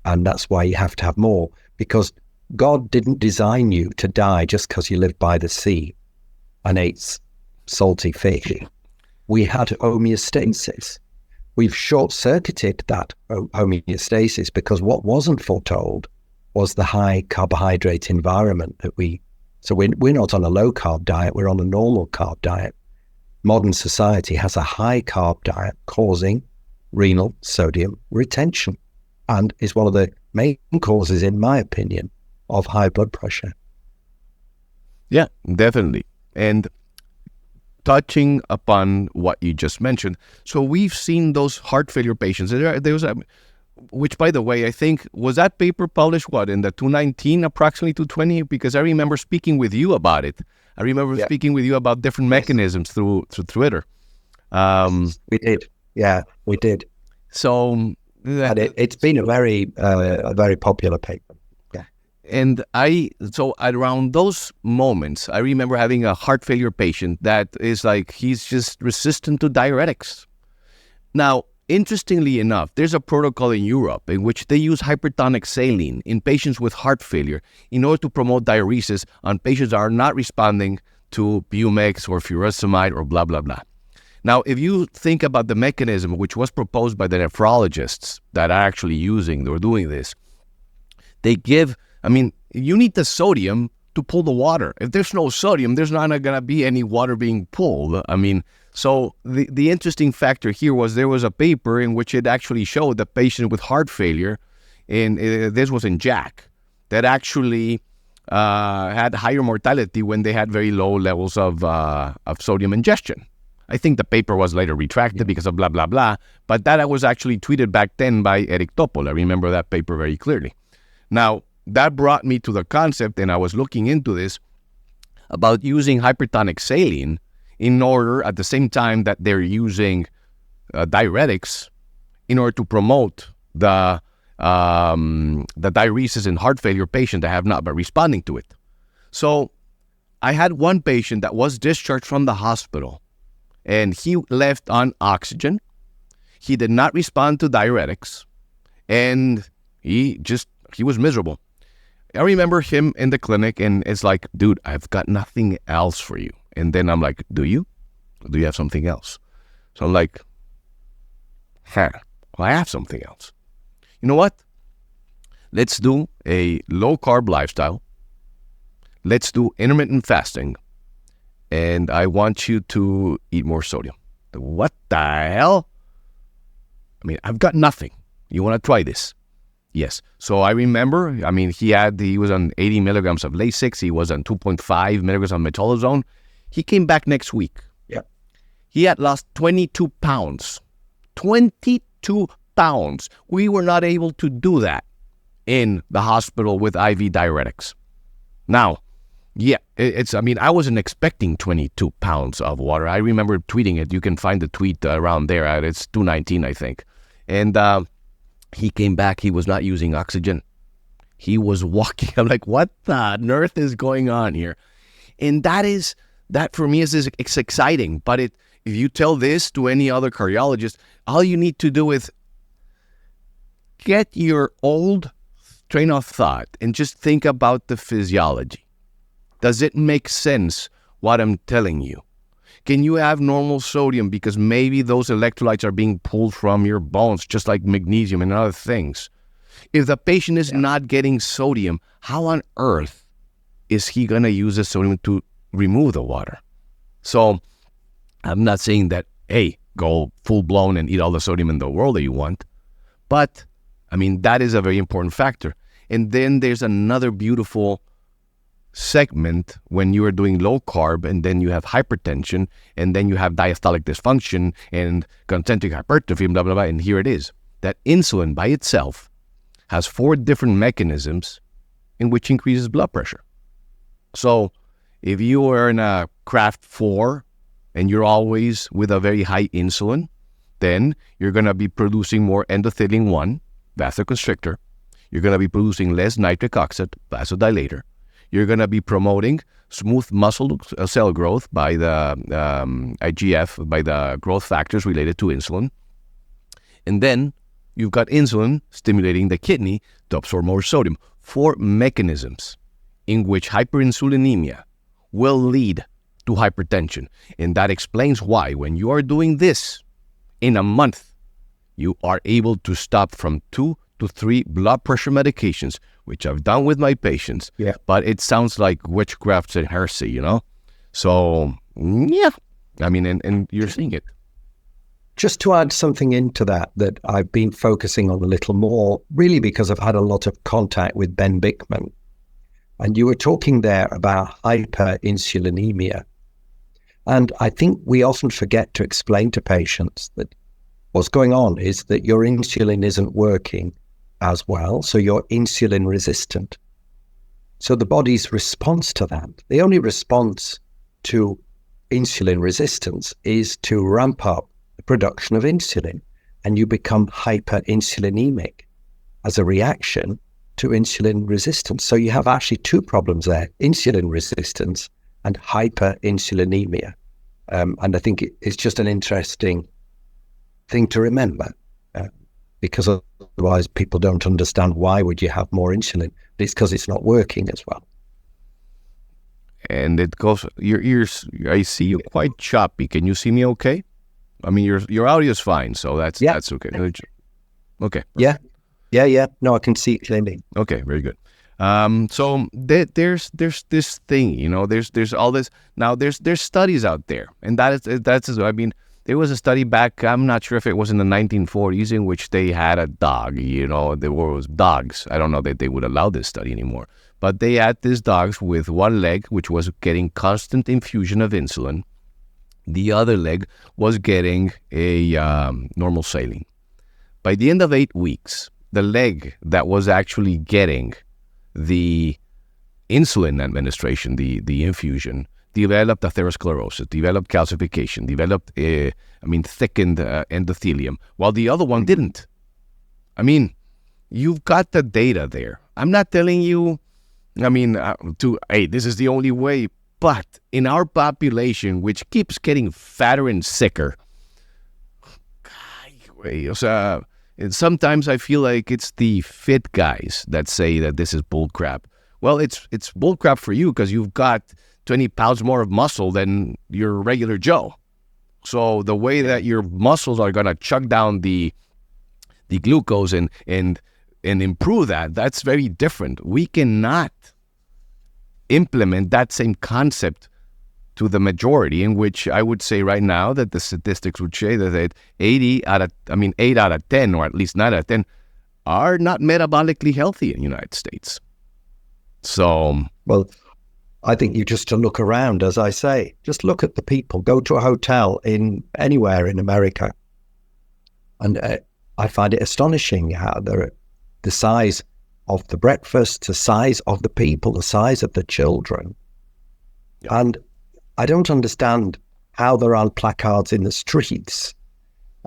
And that's why you have to have more, because God didn't design you to die just because you lived by the sea and ate salty fish. We had homeostasis. We've short-circuited that homeostasis because what wasn't foretold was the high carbohydrate environment that so we're not on a low carb diet, we're on a normal carb diet. Modern society has a high carb diet causing renal sodium retention and is one of the main causes, in my opinion, of high blood pressure. Yeah, definitely. And touching upon what you just mentioned, so we've seen those heart failure patients. There was which, by the way, I think, was that paper published, in the 2019, approximately 220? Because I remember speaking with you about it. I remember speaking with you about different mechanisms through Twitter. We did. Yeah, we did. So and it's been a very popular paper. Yeah. And so around those moments, I remember having a heart failure patient that is like, he's just resistant to diuretics. Now, interestingly enough, there's a protocol in Europe in which they use hypertonic saline in patients with heart failure in order to promote diuresis on patients that are not responding to Bumex or furosemide or blah, blah, blah. Now, if you think about the mechanism which was proposed by the nephrologists that are actually using or doing this, they give, you need the sodium to pull the water. If there's no sodium, there's not going to be any water being pulled. So the interesting factor here was there was a paper in which it actually showed the patient with heart failure, and this was in JACC, that actually had higher mortality when they had very low levels of sodium ingestion. I think the paper was later retracted because of blah, blah, blah, but that was actually tweeted back then by Eric Topol. I remember that paper very clearly. Now, that brought me to the concept, and I was looking into this, about using hypertonic saline in order, at the same time that they're using diuretics, in order to promote the diuresis in heart failure patient that have not been responding to it. So I had one patient that was discharged from the hospital, and he left on oxygen. He did not respond to diuretics, and he was miserable. I remember him in the clinic, and it's like, dude, I've got nothing else for you. And then I'm like, do you? Or do you have something else? So I'm like, well, I have something else. You know what? Let's do a low-carb lifestyle. Let's do intermittent fasting. And I want you to eat more sodium. What the hell? I've got nothing. You want to try this? Yes. So I remember, he was on 80 milligrams of Lasix. He was on 2.5 milligrams of metolazone. He came back next week. Yeah. He had lost 22 pounds. 22 pounds. We were not able to do that in the hospital with IV diuretics. Now, I wasn't expecting 22 pounds of water. I remember tweeting it. You can find the tweet around there. It's 219, I think. And he came back. He was not using oxygen. He was walking. I'm like, what the on earth is going on here? And that for me is it's exciting. But if you tell this to any other cardiologist, all you need to do is get your old train of thought and just think about the physiology. Does it make sense what I'm telling you? Can you have normal sodium because maybe those electrolytes are being pulled from your bones, just like magnesium and other things? If the patient is not getting sodium, how on earth is he going to use the sodium to remove the water? So I'm not saying that, hey, go full-blown and eat all the sodium in the world that you want. But, I mean, that is a very important factor. And then there's another beautiful segment when you are doing low carb, and then you have hypertension, and then you have diastolic dysfunction and concentric hypertrophy, blah, blah, blah. And here it is, that insulin by itself has 4 different mechanisms in which increases blood pressure. So if you are in a craft 4 and you're always with a very high insulin, then you're going to be producing more endothelin 1, vasoconstrictor. You're going to be producing less nitric oxide, vasodilator. You're going to be promoting smooth muscle cell growth by the IGF, by the growth factors related to insulin. And then you've got insulin stimulating the kidney to absorb more sodium. 4 mechanisms in which hyperinsulinemia will lead to hypertension. And that explains why when you are doing this in a month, you are able to stop from 2 to 3 blood pressure medications, which I've done with my patients. Yeah. But it sounds like witchcraft and heresy, you know? So, yeah. I mean, and you're seeing it. Just to add something into that I've been focusing on a little more, really because I've had a lot of contact with Ben Bickman. And you were talking there about hyperinsulinemia. And I think we often forget to explain to patients that what's going on is that your insulin isn't working as well, so you're insulin resistant. So the body's response to that, the only response to insulin resistance is to ramp up the production of insulin, and you become hyperinsulinemic as a reaction to insulin resistance. So you have actually 2 problems there, insulin resistance and hyperinsulinemia. And I think it's just an interesting thing to remember, because otherwise people don't understand why would you have more insulin. It's because it's not working as well. And it goes, your ears, I see you quite choppy. Can you see me okay? I mean, your audio is fine, so that's okay. Okay. Yeah. No, I can see it clearly. Okay, very good. So there's this thing, you know, there's all this. Now there's studies out there, and that's I mean, there was a study back, I'm not sure if it was in the 1940s, in which they had a dog, you know, there was dogs. I don't know that they would allow this study anymore, but they had these dogs with one leg, which was getting constant infusion of insulin. The other leg was getting a normal saline. By the end of 8 weeks, the leg that was actually getting the insulin administration, the infusion, developed atherosclerosis, developed calcification, developed, thickened endothelium, while the other one didn't. I mean, you've got the data there. I'm not telling you, hey, this is the only way, but in our population, which keeps getting fatter and sicker, and sometimes I feel like it's the fit guys that say that this is bullcrap. Well, it's bullcrap for you because you've got 20 pounds more of muscle than your regular Joe. So the way that your muscles are going to chuck down the glucose and improve that's very different. We cannot implement that same concept to the majority, in which I would say right now that the statistics would say that 8 out of 10, or at least 9 out of 10, are not metabolically healthy in the United States. So, well, I think you just to look around, as I say, just look at the people. Go to a hotel anywhere in America, and I find it astonishing how the size of the breakfast, the size of the people, the size of the children, and I don't understand how there aren't placards in the streets.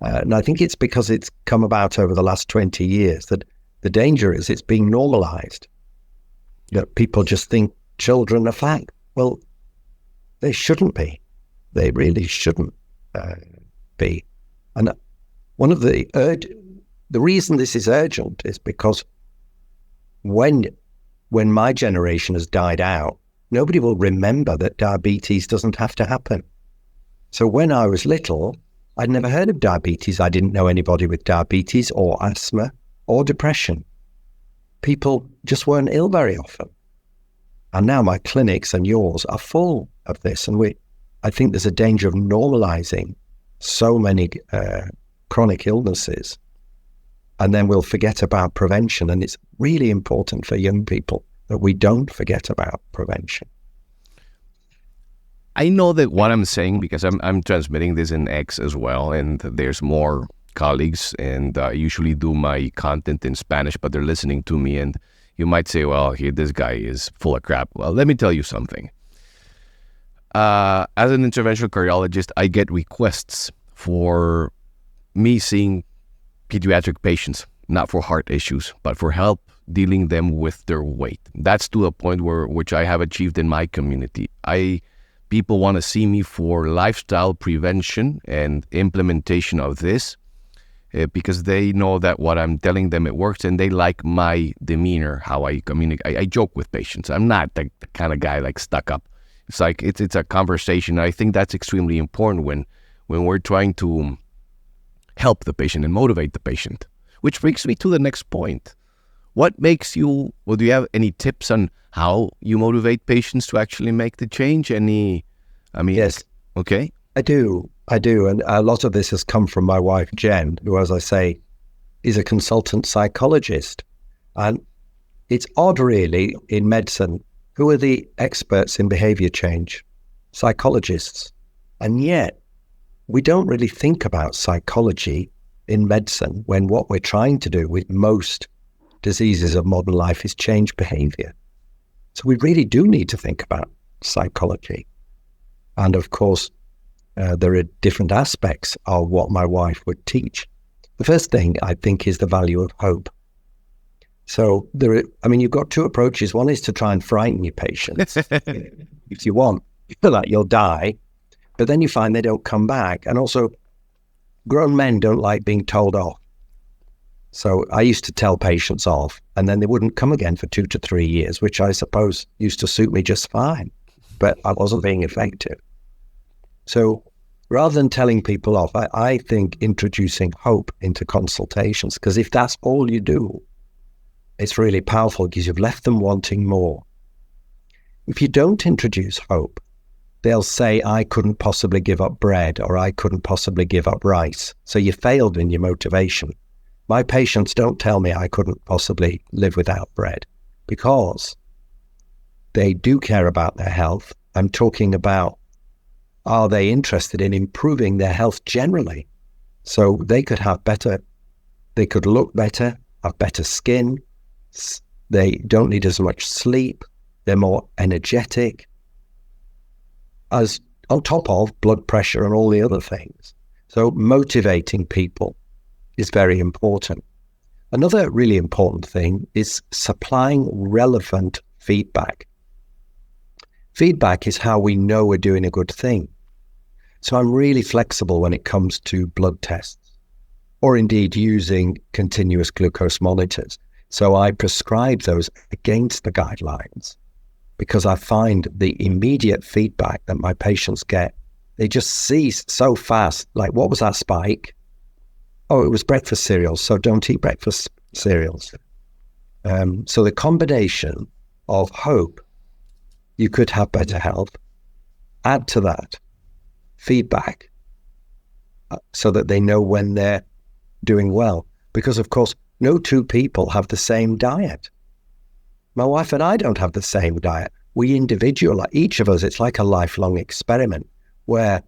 And I think it's because it's come about over the last 20 years that the danger is it's being normalized. That people just think children are fat. Well, they shouldn't be. They really shouldn't be. And one of the reason this is urgent is because when my generation has died out, nobody will remember that diabetes doesn't have to happen. So when I was little, I'd never heard of diabetes. I didn't know anybody with diabetes or asthma or depression. people just weren't ill very often. And now my clinics and yours are full of this. And I think there's a danger of normalizing so many chronic illnesses. And then we'll forget about prevention. And it's really important for young people that we don't forget about prevention. I know that what I'm saying, because I'm transmitting this in X as well, and there's more colleagues, and I usually do my content in Spanish, but they're listening to me, and you might say, well, here, this guy is full of crap. Well, let me tell you something. As an interventional cardiologist, I get requests for me seeing pediatric patients, not for heart issues, but for help dealing them with their weight. That's to a point which I have achieved in my community. People want to see me for lifestyle prevention and implementation of this because they know that what I'm telling them, it works, and they like my demeanor, how I communicate. I joke with patients. I'm not the kind of guy like stuck up. It's like it's a conversation. I think that's extremely important when we're trying to help the patient and motivate the patient. Which brings me to the next point. What makes you, do you have any tips on how you motivate patients to actually make the change? Yes. Okay. I do. And a lot of this has come from my wife, Jen, who, as I say, is a consultant psychologist. And it's odd, really, in medicine, who are the experts in behavior change? Psychologists. And yet, we don't really think about psychology in medicine when what we're trying to do with most diseases of modern life is change behavior. So we really do need to think about psychology. And of course, there are different aspects of what my wife would teach. The first thing, I think, is the value of hope. So you've got two approaches. One is to try and frighten your patients. If you want, you feel like you'll die, but then you find they don't come back. And also, grown men don't like being told off. So I used to tell patients off, and then they wouldn't come again for 2 to 3 years, which I suppose used to suit me just fine, but I wasn't being effective. So rather than telling people off, I think introducing hope into consultations, because if that's all you do, it's really powerful because you've left them wanting more. If you don't introduce hope, they'll say, I couldn't possibly give up bread, or I couldn't possibly give up rice. So you failed in your motivation. My patients don't tell me I couldn't possibly live without bread, because they do care about their health. I'm talking about, are they interested in improving their health generally? So they could look better, have better skin. They don't need as much sleep. They're more energetic, as on top of blood pressure and all the other things. So motivating people is very important. Another really important thing is supplying relevant feedback. Feedback is how we know we're doing a good thing. So I'm really flexible when it comes to blood tests, or indeed using continuous glucose monitors. So I prescribe those against the guidelines because I find the immediate feedback that my patients get, they just see so fast, like, what was that spike? Oh, it was breakfast cereals, so don't eat breakfast cereals. So the combination of hope, you could have better health, add to that feedback so that they know when they're doing well. Because, of course, no two people have the same diet. My wife and I don't have the same diet. We individualize, each of us, it's like a lifelong experiment where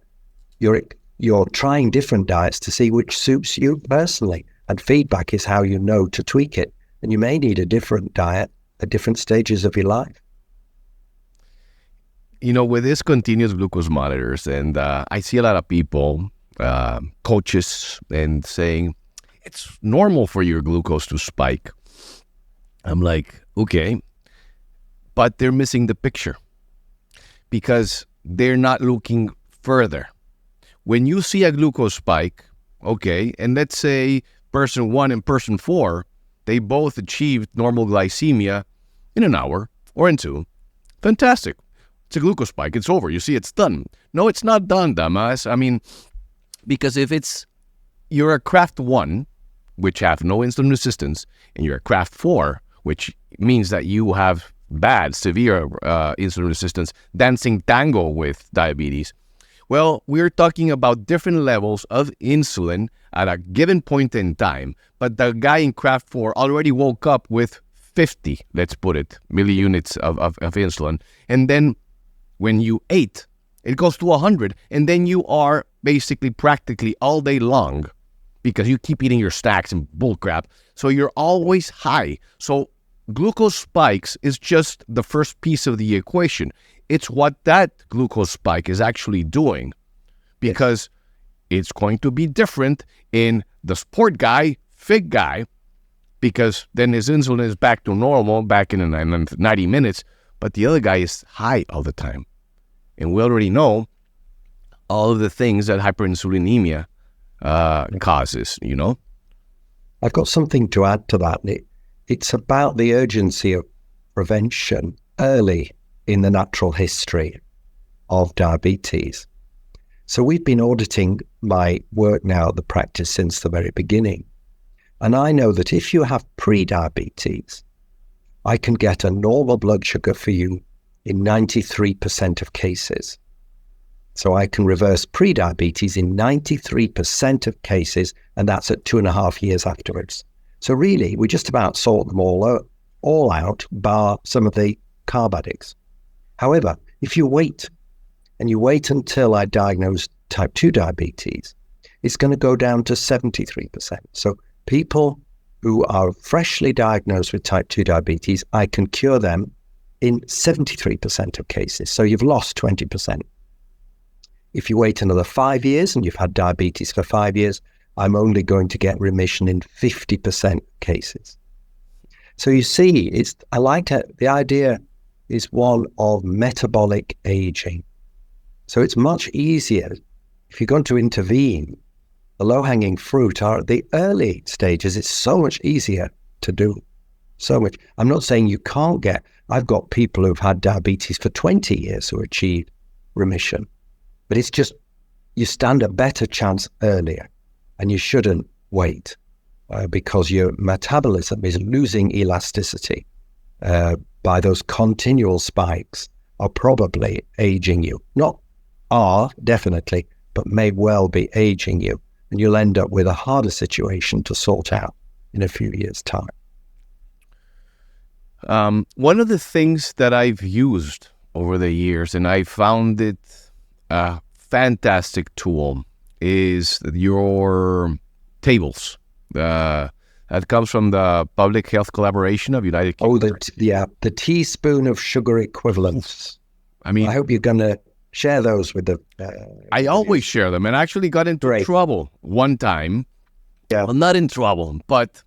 you're trying different diets to see which suits you personally. And feedback is how you know to tweak it. And you may need a different diet at different stages of your life. With this continuous glucose monitors, and I see a lot of people, coaches, and saying, it's normal for your glucose to spike. I'm like, okay, but they're missing the picture because they're not looking further. When you see a glucose spike, okay, and let's say person 1 and person 4, they both achieved normal glycemia in an hour or in 2. Fantastic. It's a glucose spike. It's over. You see, it's done. No, it's not done, damas. Because if you're a craft 1, which have no insulin resistance, and you're a craft 4, which means that you have bad, severe insulin resistance, dancing tango with diabetes. Well, we're talking about different levels of insulin at a given point in time, but the guy in craft 4 already woke up with 50, let's put it, milliunits of insulin. And then when you ate, it goes to 100, and then you are basically practically all day long because you keep eating your snacks and bullcrap. So you're always high. So glucose spikes is just the first piece of the equation. It's what that glucose spike is actually doing, because it's going to be different in the sport guy, fit guy, because then his insulin is back to normal, back in 90 minutes, but the other guy is high all the time. And we already know all of the things that hyperinsulinemia causes, you know? I've got something to add to that. It's about the urgency of prevention early in the natural history of diabetes. So we've been auditing my work now, the practice, since the very beginning. And I know that if you have pre-diabetes, I can get a normal blood sugar for you in 93% of cases. So I can reverse pre-diabetes in 93% of cases, and that's at 2.5 years afterwards. So really, we just about sort them all out, bar some of the carb addicts. However, if you wait until I diagnose type 2 diabetes, it's going to go down to 73%. So people who are freshly diagnosed with type 2 diabetes, I can cure them in 73% of cases. So you've lost 20%. If you wait another 5 years and you've had diabetes for 5 years, I'm only going to get remission in 50% of cases. So you see, I like it. The idea is one of metabolic aging. So it's much easier if you're going to intervene. The low-hanging fruit are at the early stages. It's so much easier to do. So much. I'm not saying you can't get. I've got people who've had diabetes for 20 years who achieved remission. But it's just, you stand a better chance earlier, and you shouldn't wait because your metabolism is losing elasticity by those continual spikes are probably aging you. Not are, definitely, but may well be aging you. And you'll end up with a harder situation to sort out in a few years' time. One of the things that I've used over the years, and I found it a fantastic tool, is your tables. That comes from the Public Health Collaboration of United Kingdom. The teaspoon of sugar equivalents. I mean, I hope you're going to share those with the... I always share them, and I actually got into trouble one time. Yeah. Well, not in trouble, but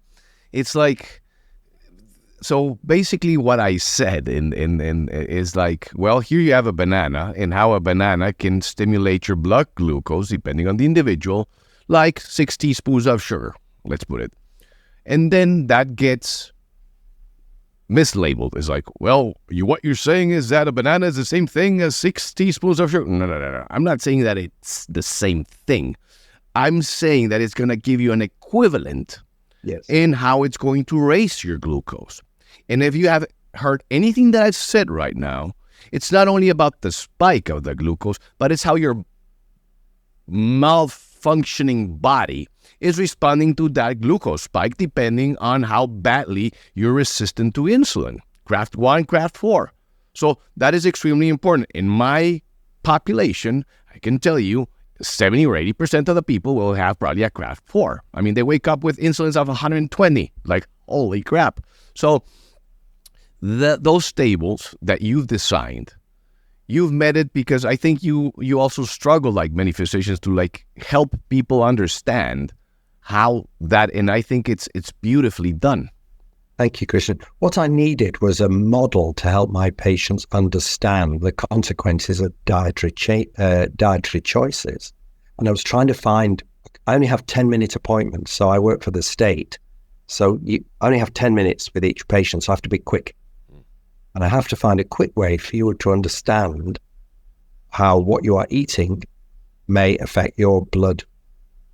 it's like... So basically what I said is like, well, here you have a banana, and how a banana can stimulate your blood glucose, depending on the individual, like 6 teaspoons of sugar, let's put it. And then that gets mislabeled. It's like, well, what you're saying is that a banana is the same thing as 6 teaspoons of sugar. No. I'm not saying that it's the same thing. I'm saying that it's going to give you an equivalent in how it's going to raise your glucose. And if you have heard anything that I've said right now, it's not only about the spike of the glucose, but it's how your malfunctioning body is responding to that glucose spike depending on how badly you're resistant to insulin. Craft 1, Craft 4. So that is extremely important. In my population, I can tell you 70 or 80% of the people will have probably a Craft 4. I mean, they wake up with insulins of 120. Like, holy crap. So those tables that you've designed, you've met it because I think you also struggle, like many physicians, to like help people understand how that, and I think it's beautifully done. Thank you, Christian. What I needed was a model to help my patients understand the consequences of dietary choices. And I was trying to find, I only have 10-minute appointments, so I work for the state. So you only have 10 minutes with each patient, so I have to be quick. And I have to find a quick way for you to understand how what you are eating may affect your blood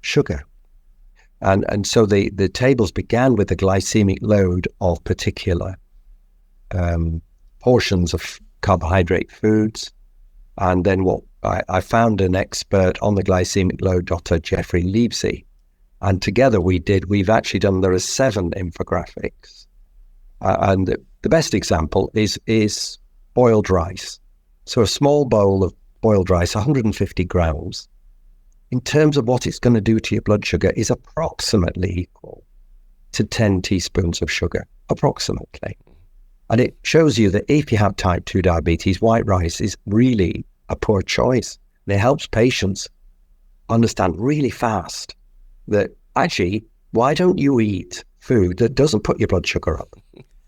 sugar. And so the tables began with the glycemic load of particular portions of carbohydrate foods. And then what I found an expert on the glycemic load, Dr. Jeffrey Liebsey. And together we've actually done, there are 7 infographics. And the best example is boiled rice. So a small bowl of boiled rice, 150 grams, in terms of what it's going to do to your blood sugar, is approximately equal to 10 teaspoons of sugar, approximately. And it shows you that if you have type 2 diabetes, white rice is really a poor choice. And it helps patients understand really fast that actually, why don't you eat food that doesn't put your blood sugar up?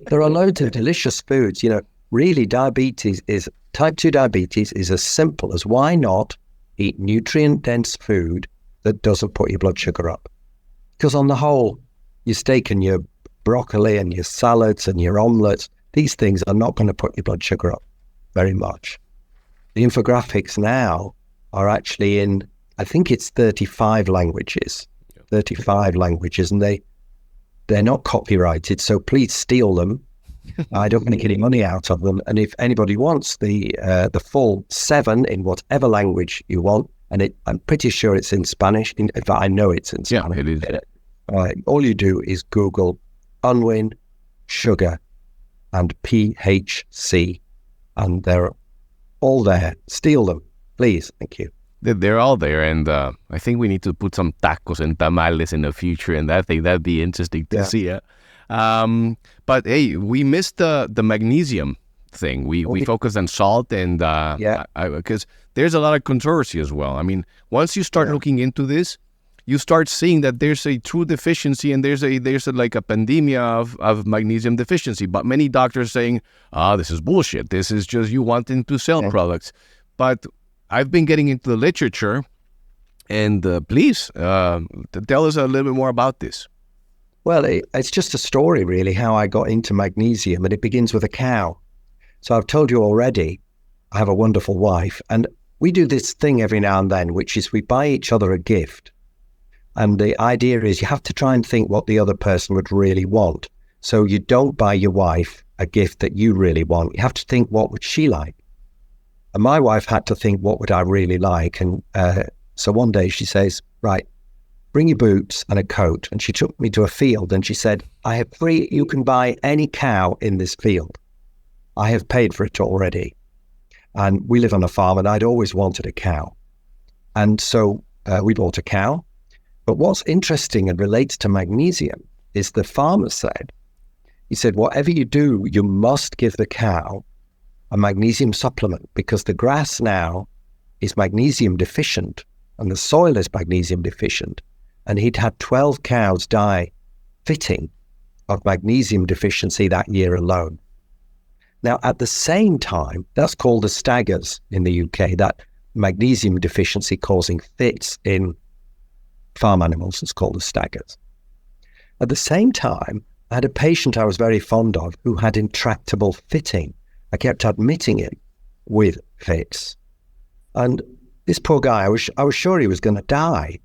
There are loads of delicious foods. Really type 2 diabetes is as simple as why not eat nutrient-dense food that doesn't put your blood sugar up? Because on the whole, your steak and your broccoli and your salads and your omelets, these things are not going to put your blood sugar up very much. The infographics now are actually in, I think it's 35 languages, and they're not copyrighted, so please steal them. I don't make any money out of them. And if anybody wants the full 7 in whatever language you want, and I'm pretty sure it's in Spanish. In fact, I know it's in Spanish. Yeah, it is. All you do is Google Unwin, sugar, and PHC, and they're all there. Steal them, please. Thank you. They're all there, and I think we need to put some tacos and tamales in the future, and I think that'd be interesting to see. But hey, we missed the magnesium thing. We focused on salt, and because there's a lot of controversy as well. I mean, once you start looking into this, you start seeing that there's a true deficiency, and there's a like a pandemic of magnesium deficiency. But many doctors saying, this is bullshit. This is just you wanting to sell products. But I've been getting into the literature, and please tell us a little bit more about this. Well, it's just a story, really, how I got into magnesium, and it begins with a cow. So I've told you already, I have a wonderful wife, and we do this thing every now and then, which is we buy each other a gift. And the idea is you have to try and think what the other person would really want. So you don't buy your wife a gift that you really want. You have to think, what would she like? And my wife had to think, what would I really like? And so one day she says, right, bring your boots and a coat. And she took me to a field and she said, you can buy any cow in this field. I have paid for it already. And we live on a farm, and I'd always wanted a cow. And so we bought a cow. But what's interesting and relates to magnesium is the farmer said, whatever you do, you must give the cow a magnesium supplement, because the grass now is magnesium deficient and the soil is magnesium deficient. And he'd had 12 cows die fitting of magnesium deficiency that year alone. Now, at the same time, that's called the staggers in the UK, that magnesium deficiency causing fits in farm animals is called the staggers. At the same time, I had a patient I was very fond of who had intractable fitting. I kept admitting him with fits. And this poor guy, I was sure he was going to die.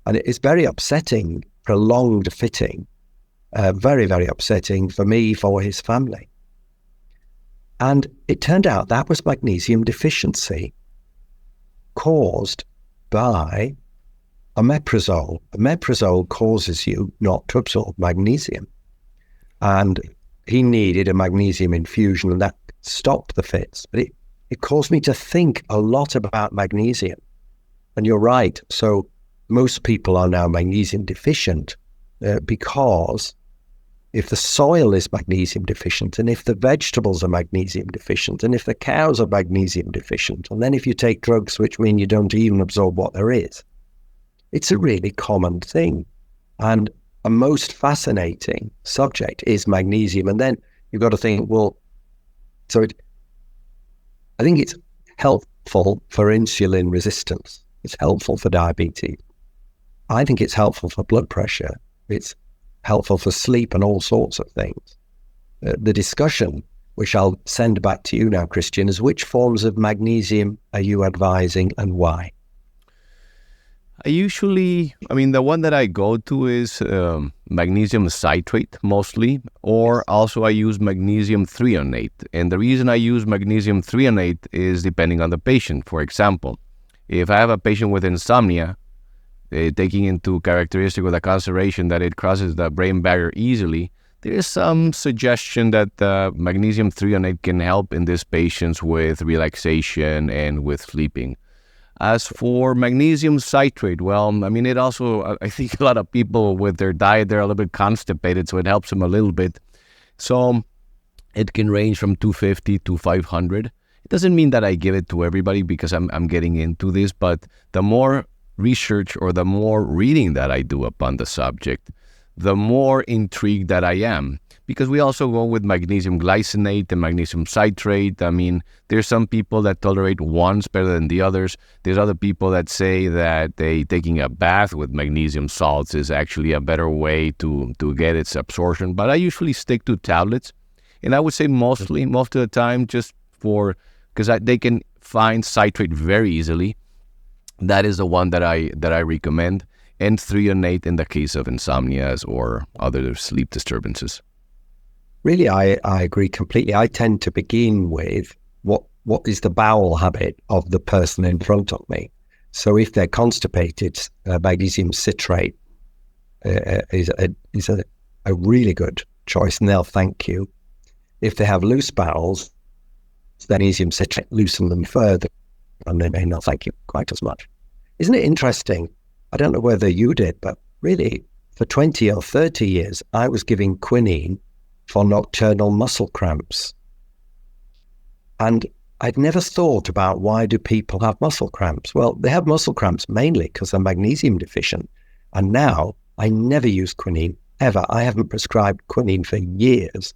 And it's very upsetting, prolonged fitting, very, very upsetting for me, for his family. And it turned out that was magnesium deficiency caused by omeprazole. Omeprazole causes you not to absorb magnesium. And he needed a magnesium infusion, and that stopped the fits. But it caused me to think a lot about magnesium. And you're right. So most people are now magnesium deficient because if the soil is magnesium deficient, and if the vegetables are magnesium deficient, and if the cows are magnesium deficient, and then if you take drugs which mean you don't even absorb what there is, it's a really common thing. And a most fascinating subject is magnesium. And then you've got to think, I think it's helpful for insulin resistance. It's helpful for diabetes. I think it's helpful for blood pressure. It's helpful for sleep and all sorts of things. The discussion, which I'll send back to you now, Christian, is which forms of magnesium are you advising and why? The one that I go to is magnesium citrate mostly, or also I use magnesium threonate. And the reason I use magnesium threonate is depending on the patient. For example, if I have a patient with insomnia, taking into characteristic of the consideration that it crosses the brain barrier easily, there is some suggestion that magnesium threonate can help in these patients with relaxation and with sleeping. As for magnesium citrate, it also, I think a lot of people with their diet, they're a little bit constipated, so it helps them a little bit. So it can range from 250 to 500. It doesn't mean that I give it to everybody because I'm getting into this, but the more research or the more reading that I do upon the subject, the more intrigued that I am. Because we also go with magnesium glycinate and magnesium citrate. There's some people that tolerate ones better than the others. There's other people that say that taking a bath with magnesium salts is actually a better way to get its absorption. But I usually stick to tablets. And I would say most of the time, because they can find citrate very easily. That is the one that I recommend. And threonate in the case of insomnias or other sleep disturbances. Really, I agree completely. I tend to begin with what is the bowel habit of the person in front of me. So if they're constipated, magnesium citrate is a really good choice, and they'll thank you. If they have loose bowels, magnesium citrate loosen them further, and they may not thank you quite as much. Isn't it interesting? I don't know whether you did, but really, for 20 or 30 years, I was giving quinine for nocturnal muscle cramps. And I'd never thought about why do people have muscle cramps? Well, they have muscle cramps mainly because they're magnesium deficient. And now I never use quinine, ever. I haven't prescribed quinine for years.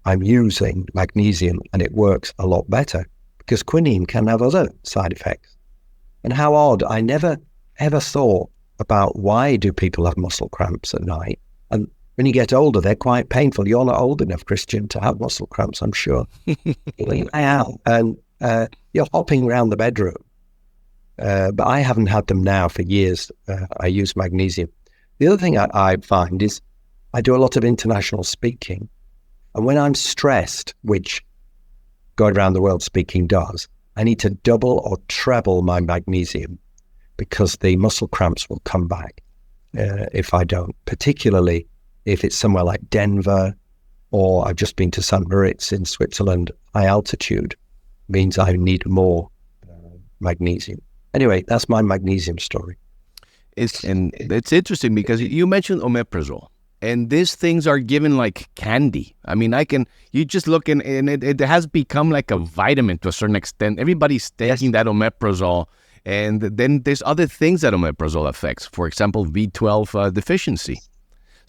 I'm using magnesium and it works a lot better because quinine can have other side effects. And how odd, I never ever thought about why do people have muscle cramps at night. And when you get older, they're quite painful. You're not old enough, Christian, to have muscle cramps, I'm sure. I am. And you're hopping around the bedroom. But I haven't had them now for years. I use magnesium. The other thing I find is I do a lot of international speaking. And when I'm stressed, which going around the world speaking does, I need to double or treble my magnesium because the muscle cramps will come back if I don't, particularly if it's somewhere like Denver, or I've just been to St. Moritz in Switzerland. High altitude means I need more magnesium. Anyway, that's my magnesium story. It's interesting because you mentioned omeprazole, and these things are given like candy. You just look and it has become like a vitamin to a certain extent. Everybody's taking that omeprazole. And then there's other things that omeprazole affects. For example, B12 deficiency.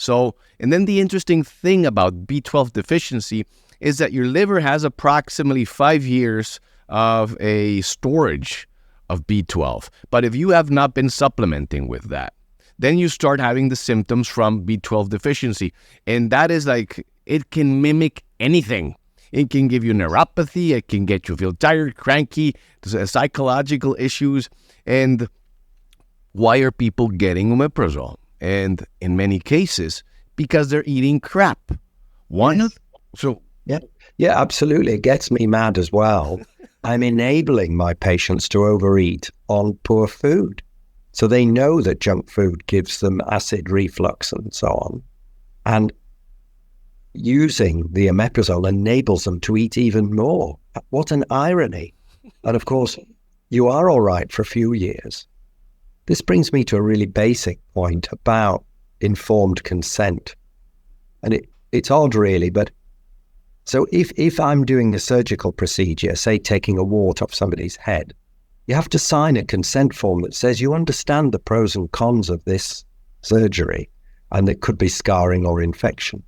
And then the interesting thing about B12 deficiency is that your liver has approximately 5 years of a storage of B12. But if you have not been supplementing with that, then you start having the symptoms from B12 deficiency. And that is like, it can mimic anything. It can give you neuropathy. It can get you feel tired, cranky, psychological issues. And why are people getting omeprazole? And in many cases, because they're eating crap. Yeah, absolutely. It gets me mad as well. I'm enabling my patients to overeat on poor food. So they know that junk food gives them acid reflux and so on. And using the omeprazole enables them to eat even more. What an irony. And of course, you are all right for a few years. This brings me to a really basic point about informed consent. And it's odd really, but so if I'm doing a surgical procedure, say taking a wart off somebody's head, you have to sign a consent form that says you understand the pros and cons of this surgery, and it could be scarring or infection.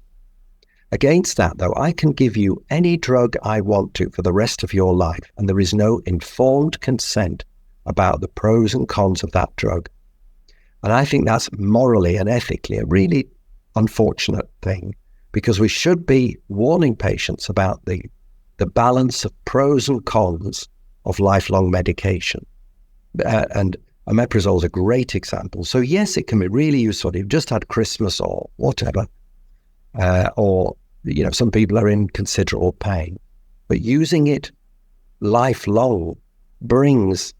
Against that, though, I can give you any drug I want to for the rest of your life, and there is no informed consent about the pros and cons of that drug. And I think that's morally and ethically a really unfortunate thing, because we should be warning patients about the balance of pros and cons of lifelong medication. And Omeprazole is a great example. So yes, it can be really useful. You've just had Christmas or whatever, or some people are in considerable pain, but using it lifelong brings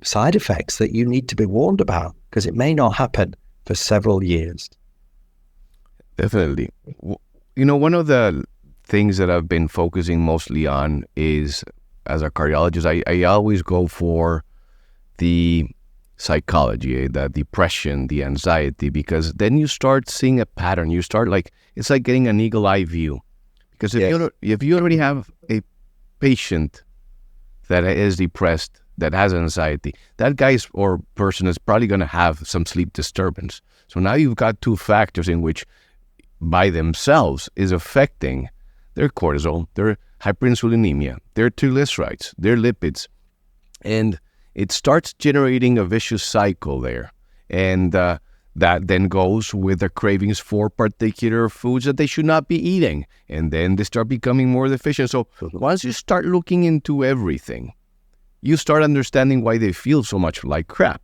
side effects that you need to be warned about, because it may not happen for several years. Definitely. One of the things that I've been focusing mostly on is, as a cardiologist, I always go for the psychology, the depression, the anxiety, because then you start seeing a pattern. You start it's like getting an eagle eye view. Because if you already have a patient that is depressed, that has anxiety, that guy or person is probably going to have some sleep disturbance. So now you've got two factors in which by themselves is affecting their cortisol, their hyperinsulinemia, their triglycerides, their lipids. And it starts generating a vicious cycle there. And that then goes with the cravings for particular foods that they should not be eating. And then they start becoming more deficient. So once you start looking into everything, you start understanding why they feel so much like crap.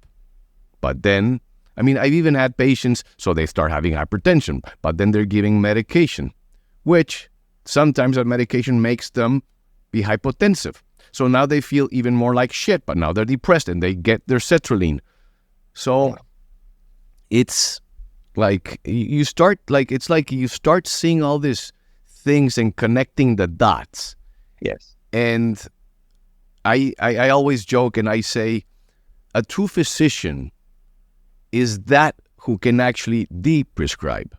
But then, I've even had patients, so they start having hypertension, but then they're giving medication, which sometimes that medication makes them be hypotensive. So now they feel even more like shit, but now they're depressed and they get their sertraline. So it's like you start seeing all these things and connecting the dots. Yes. And I always joke and I say a true physician is that who can actually de-prescribe.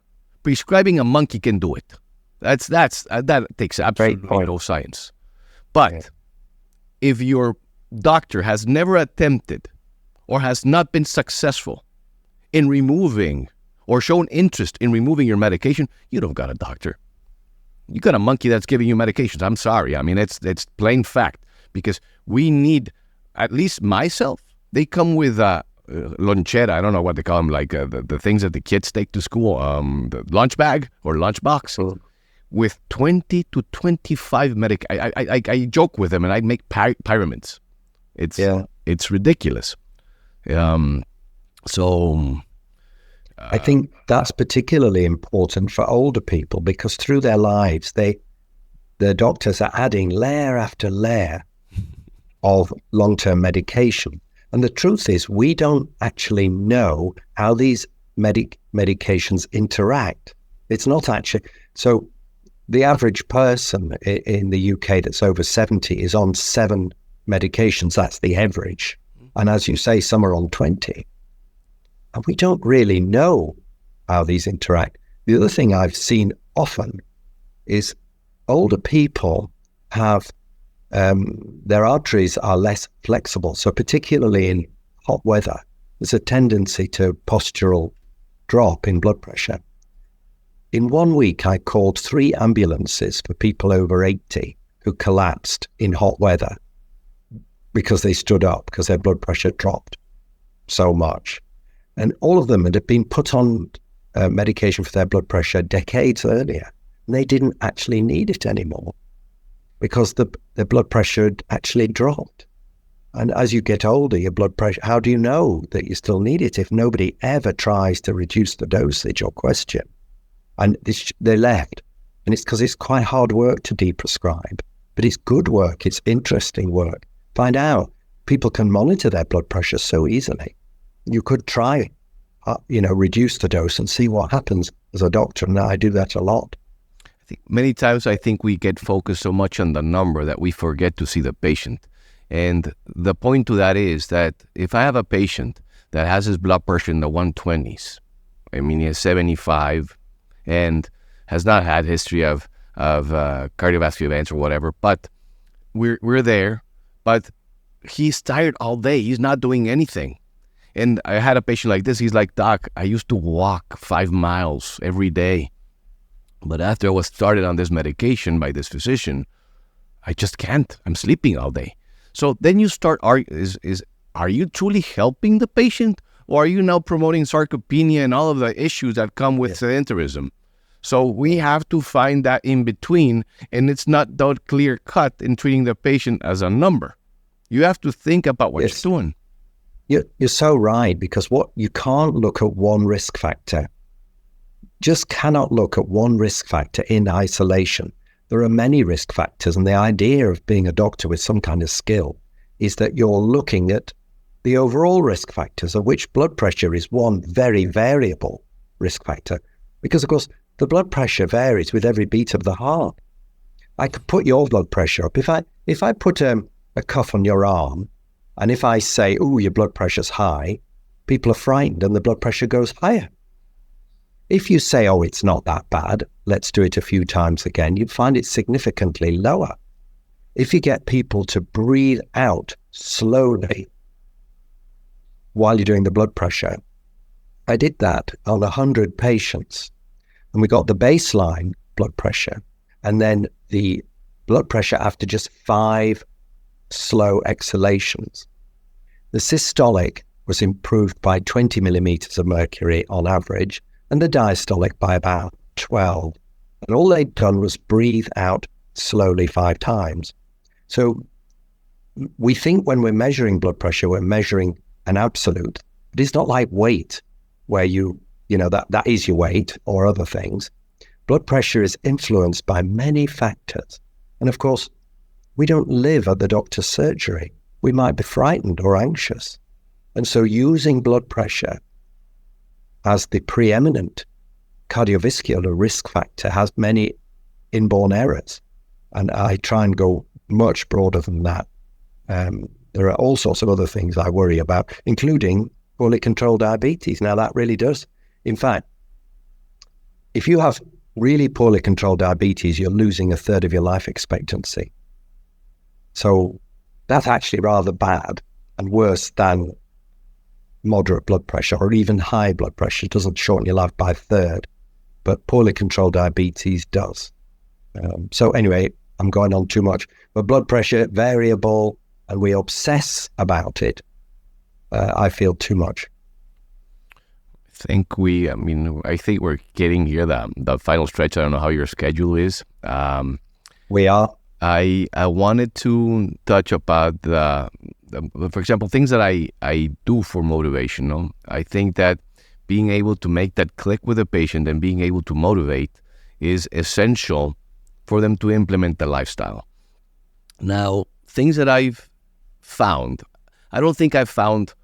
Prescribing a monkey can do it. That takes absolutely no science. But if your doctor has never attempted or has not been successful in removing or shown interest in removing your medication, you don't got a doctor. You got a monkey that's giving you medications. I'm sorry. It's plain fact. Because we need, at least myself, they come with lonchera, I don't know what they call them, the things that the kids take to school, the lunch bag or lunch box, with 20 to 25 I joke with them and I make pyramids. It's ridiculous. I think that's particularly important for older people, because through their lives, their doctors are adding layer after layer of long-term medication. And the truth is, we don't actually know how these medications interact. It's not actually... So the average person in the UK that's over 70 is on 7 medications. That's the average. And as you say, some are on 20. And we don't really know how these interact. The other thing I've seen often is older people have... their arteries are less flexible. So particularly in hot weather, there's a tendency to postural drop in blood pressure. In 1 week, I called 3 ambulances for people over 80 who collapsed in hot weather because they stood up because their blood pressure dropped so much. And all of them had been put on medication for their blood pressure decades earlier, and they didn't actually need it anymore, because the blood pressure had actually dropped. And as you get older, your blood pressure, how do you know that you still need it if nobody ever tries to reduce the dosage or question? And they left. And it's because it's quite hard work to de-prescribe, but it's good work. It's interesting work. Find out. People can monitor their blood pressure so easily. You could try, reduce the dose and see what happens as a doctor. And I do that a lot. Many times I think we get focused so much on the number that we forget to see the patient. And the point to that is that if I have a patient that has his blood pressure in the 120s, he is 75 and has not had history of cardiovascular events or whatever, but we're there, but he's tired all day. He's not doing anything. And I had a patient like this. He's like, "Doc, I used to walk 5 miles every day. But after I was started on this medication by this physician, I just can't. I'm sleeping all day." So then you start, are you truly helping the patient? Or are you now promoting sarcopenia and all of the issues that come with sedenterism? So we have to find that in between, and it's not that clear cut in treating the patient as a number. You have to think about what you're doing. You're so right, because what you can't look at one risk factor, just cannot look at one risk factor in isolation. There are many risk factors, and the idea of being a doctor with some kind of skill is that you're looking at the overall risk factors, of which blood pressure is one very variable risk factor, because of course the blood pressure varies with every beat of the heart. I could put your blood pressure up. If I put a cuff on your arm, and if I say, oh, your blood pressure's high, people are frightened and the blood pressure goes higher. If you say, oh, it's not that bad, let's do it a few times again, you'd find it significantly lower. If you get people to breathe out slowly while you're doing the blood pressure, I did that on 100 patients, and we got the baseline blood pressure and then the blood pressure after just 5 slow exhalations. The systolic was improved by 20 millimeters of mercury on average, and the diastolic by about 12. And all they'd done was breathe out slowly 5 times. So we think when we're measuring blood pressure, we're measuring an absolute, but it's not like weight, where you know, that is your weight or other things. Blood pressure is influenced by many factors. And of course, we don't live at the doctor's surgery. We might be frightened or anxious. And so using blood pressure as the preeminent cardiovascular risk factor has many inborn errors. And I try and go much broader than that. There are all sorts of other things I worry about, including poorly controlled diabetes. Now that really does. In fact, if you have really poorly controlled diabetes, you're losing 1/3 of your life expectancy. So that's actually rather bad and worse than moderate blood pressure, or even high blood pressure. It doesn't shorten your life by 1/3, but poorly controlled diabetes does. So anyway, I'm going on too much. But blood pressure, variable, and we obsess about it. I feel too much. I think we're getting here, the final stretch. I don't know how your schedule is. We are. I wanted to touch about for example, things that I do for motivation. No? I think that being able to make that click with the patient and being able to motivate is essential for them to implement the lifestyle. Now, things that I've found, I don't think I've found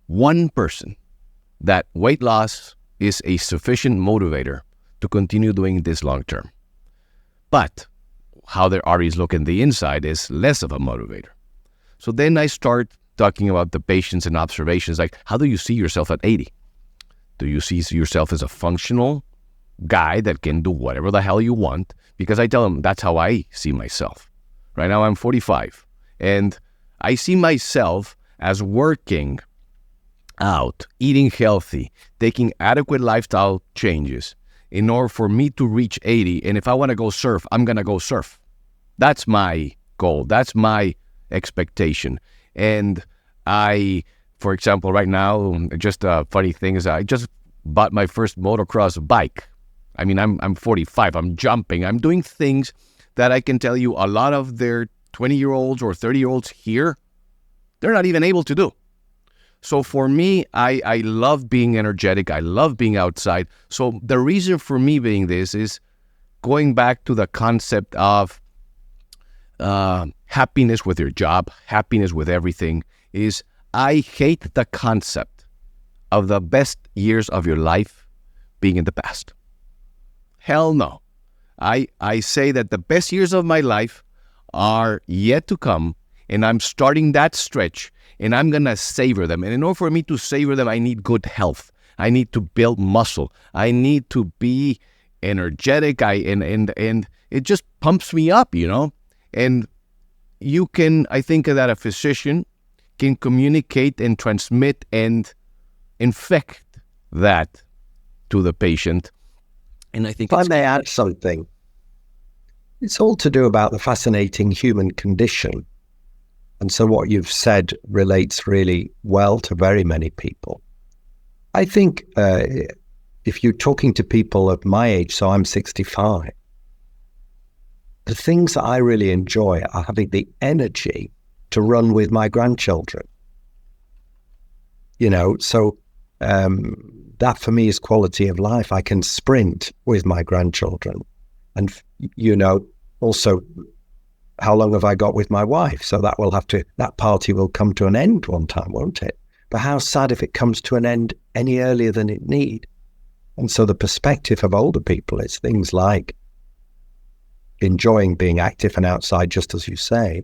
one person that weight loss is a sufficient motivator to continue doing this long term. But how their arteries look in the inside is less of a motivator. So then I start talking about the patients and observations, like, how do you see yourself at 80? Do you see yourself as a functional guy that can do whatever the hell you want? Because I tell them that's how I see myself. Right now I'm 45, and I see myself as working out, eating healthy, taking adequate lifestyle changes in order for me to reach 80. And if I want to go surf, I'm going to go surf. That's my goal. That's my expectation. And for example, right now, just a funny thing is I just bought my first motocross bike. I mean, I'm 45, I'm jumping, I'm doing things that I can tell you a lot of their 20-year-olds or 30-year-olds here, they're not even able to do. So for me, I love being energetic. I love being outside. So the reason for me being this is going back to the concept of happiness with your job, happiness with everything, is I hate the concept of the best years of your life being in the past. Hell no. I say that the best years of my life are yet to come, and I'm starting that stretch, and I'm going to savor them. And in order for me to savor them, I need good health. I need to build muscle. I need to be energetic. And it just pumps me up, you know. And I think that a physician can communicate and transmit and infect that to the patient. And I think if I may add something, it's all to do about the fascinating human condition. And so what you've said relates really well to very many people. I think if you're talking to people of my age, so I'm 65, the things that I really enjoy are having the energy to run with my grandchildren. So that for me is quality of life. I can sprint with my grandchildren. And, also, how long have I got with my wife? So that party will come to an end one time, won't it? But how sad if it comes to an end any earlier than it need. And so the perspective of older people is things like enjoying being active and outside, just as you say,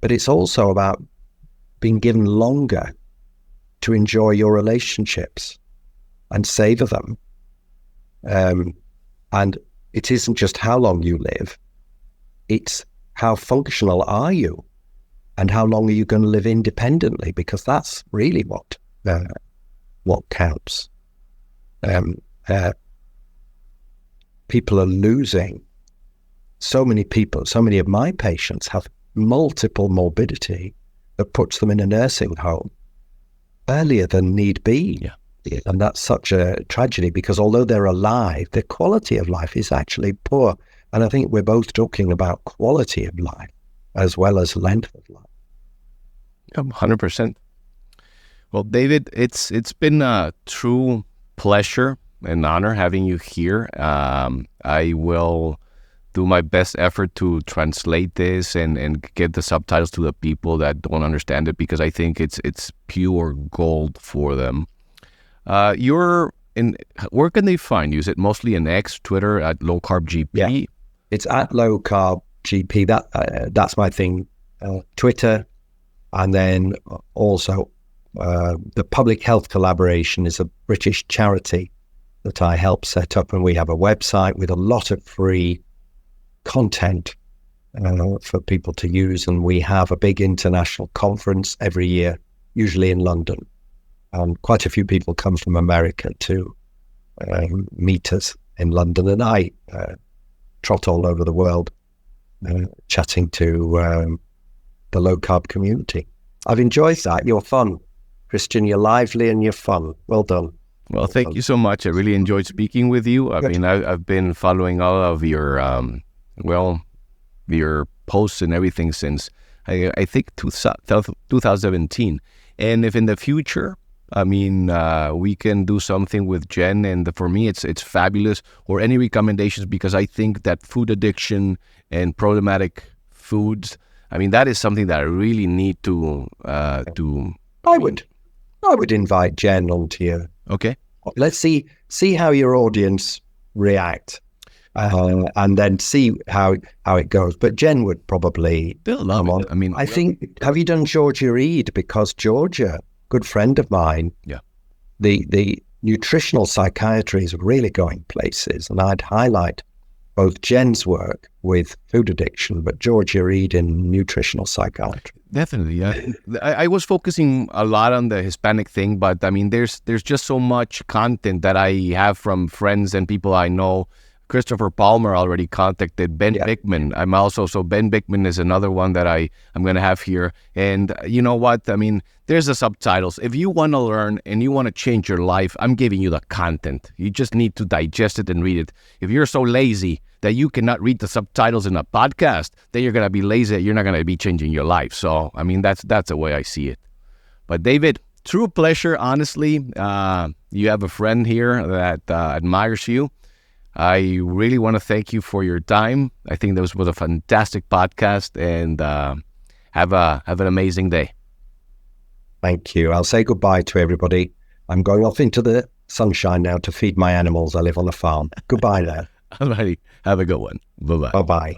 but it's also about being given longer to enjoy your relationships and savor them. And it isn't just how long you live, it's how functional are you and how long are you going to live independently, because that's really what counts. People are losing. So many of my patients have multiple morbidity that puts them in a nursing home earlier than need be. Yeah. And that's such a tragedy, because although they're alive, their quality of life is actually poor. And I think we're both talking about quality of life as well as length of life. 100%. Well, David, it's been a true pleasure and honor having you here. I will do my best effort to translate this and get the subtitles to the people that don't understand it, because I think it's pure gold for them. Where can they find you? Is it mostly in X, Twitter, at Low Carb GP? Yeah. It's at Low Carb GP. That's my thing. Twitter, and then also the Public Health Collaboration is a British charity that I helped set up, and we have a website with a lot of free content for people to use, and we have a big international conference every year, usually in London, and quite a few people come from America to meet us in London, and I trot all over the world chatting to the low carb community. I've enjoyed that. You're fun, Christian. You're lively and you're fun. Well done. Well, thank you so much. I really enjoyed speaking with you. I mean, I've been following all of your your posts and everything since I think 2017. And if in the future, I mean, we can do something with Jen, and for me, it's fabulous, or any recommendations, because I think that food addiction and problematic foods, I mean, that is something that I really need to. I would invite Jen onto you. Okay. Let's see how your audience react, and then see how it goes. But Jen would probably come on. I mean, I think, have you done Georgia Reed? Because Georgia, good friend of mine. Yeah. The nutritional psychiatry is really going places, and I'd highlight both Jen's work with food addiction, but Georgia Reed in nutritional psychiatry. Definitely, yeah. I was focusing a lot on the Hispanic thing, but I mean, there's just so much content that I have from friends and people I know. Christopher Palmer already contacted Ben Bickman. So Ben Bickman is another one that I'm going to have here. And you know what? I mean, there's the subtitles. If you want to learn and you want to change your life, I'm giving you the content. You just need to digest it and read it. If you're so lazy that you cannot read the subtitles in a podcast, then you're going to be lazy. You're not going to be changing your life. So, I mean, that's the way I see it. But David, true pleasure, honestly. You have a friend here that admires you. I really want to thank you for your time. I think this was a fantastic podcast, and have an amazing day. Thank you. I'll say goodbye to everybody. I'm going off into the sunshine now to feed my animals. I live on a farm. Goodbye there. All righty. Have a good one. Bye-bye. Bye-bye.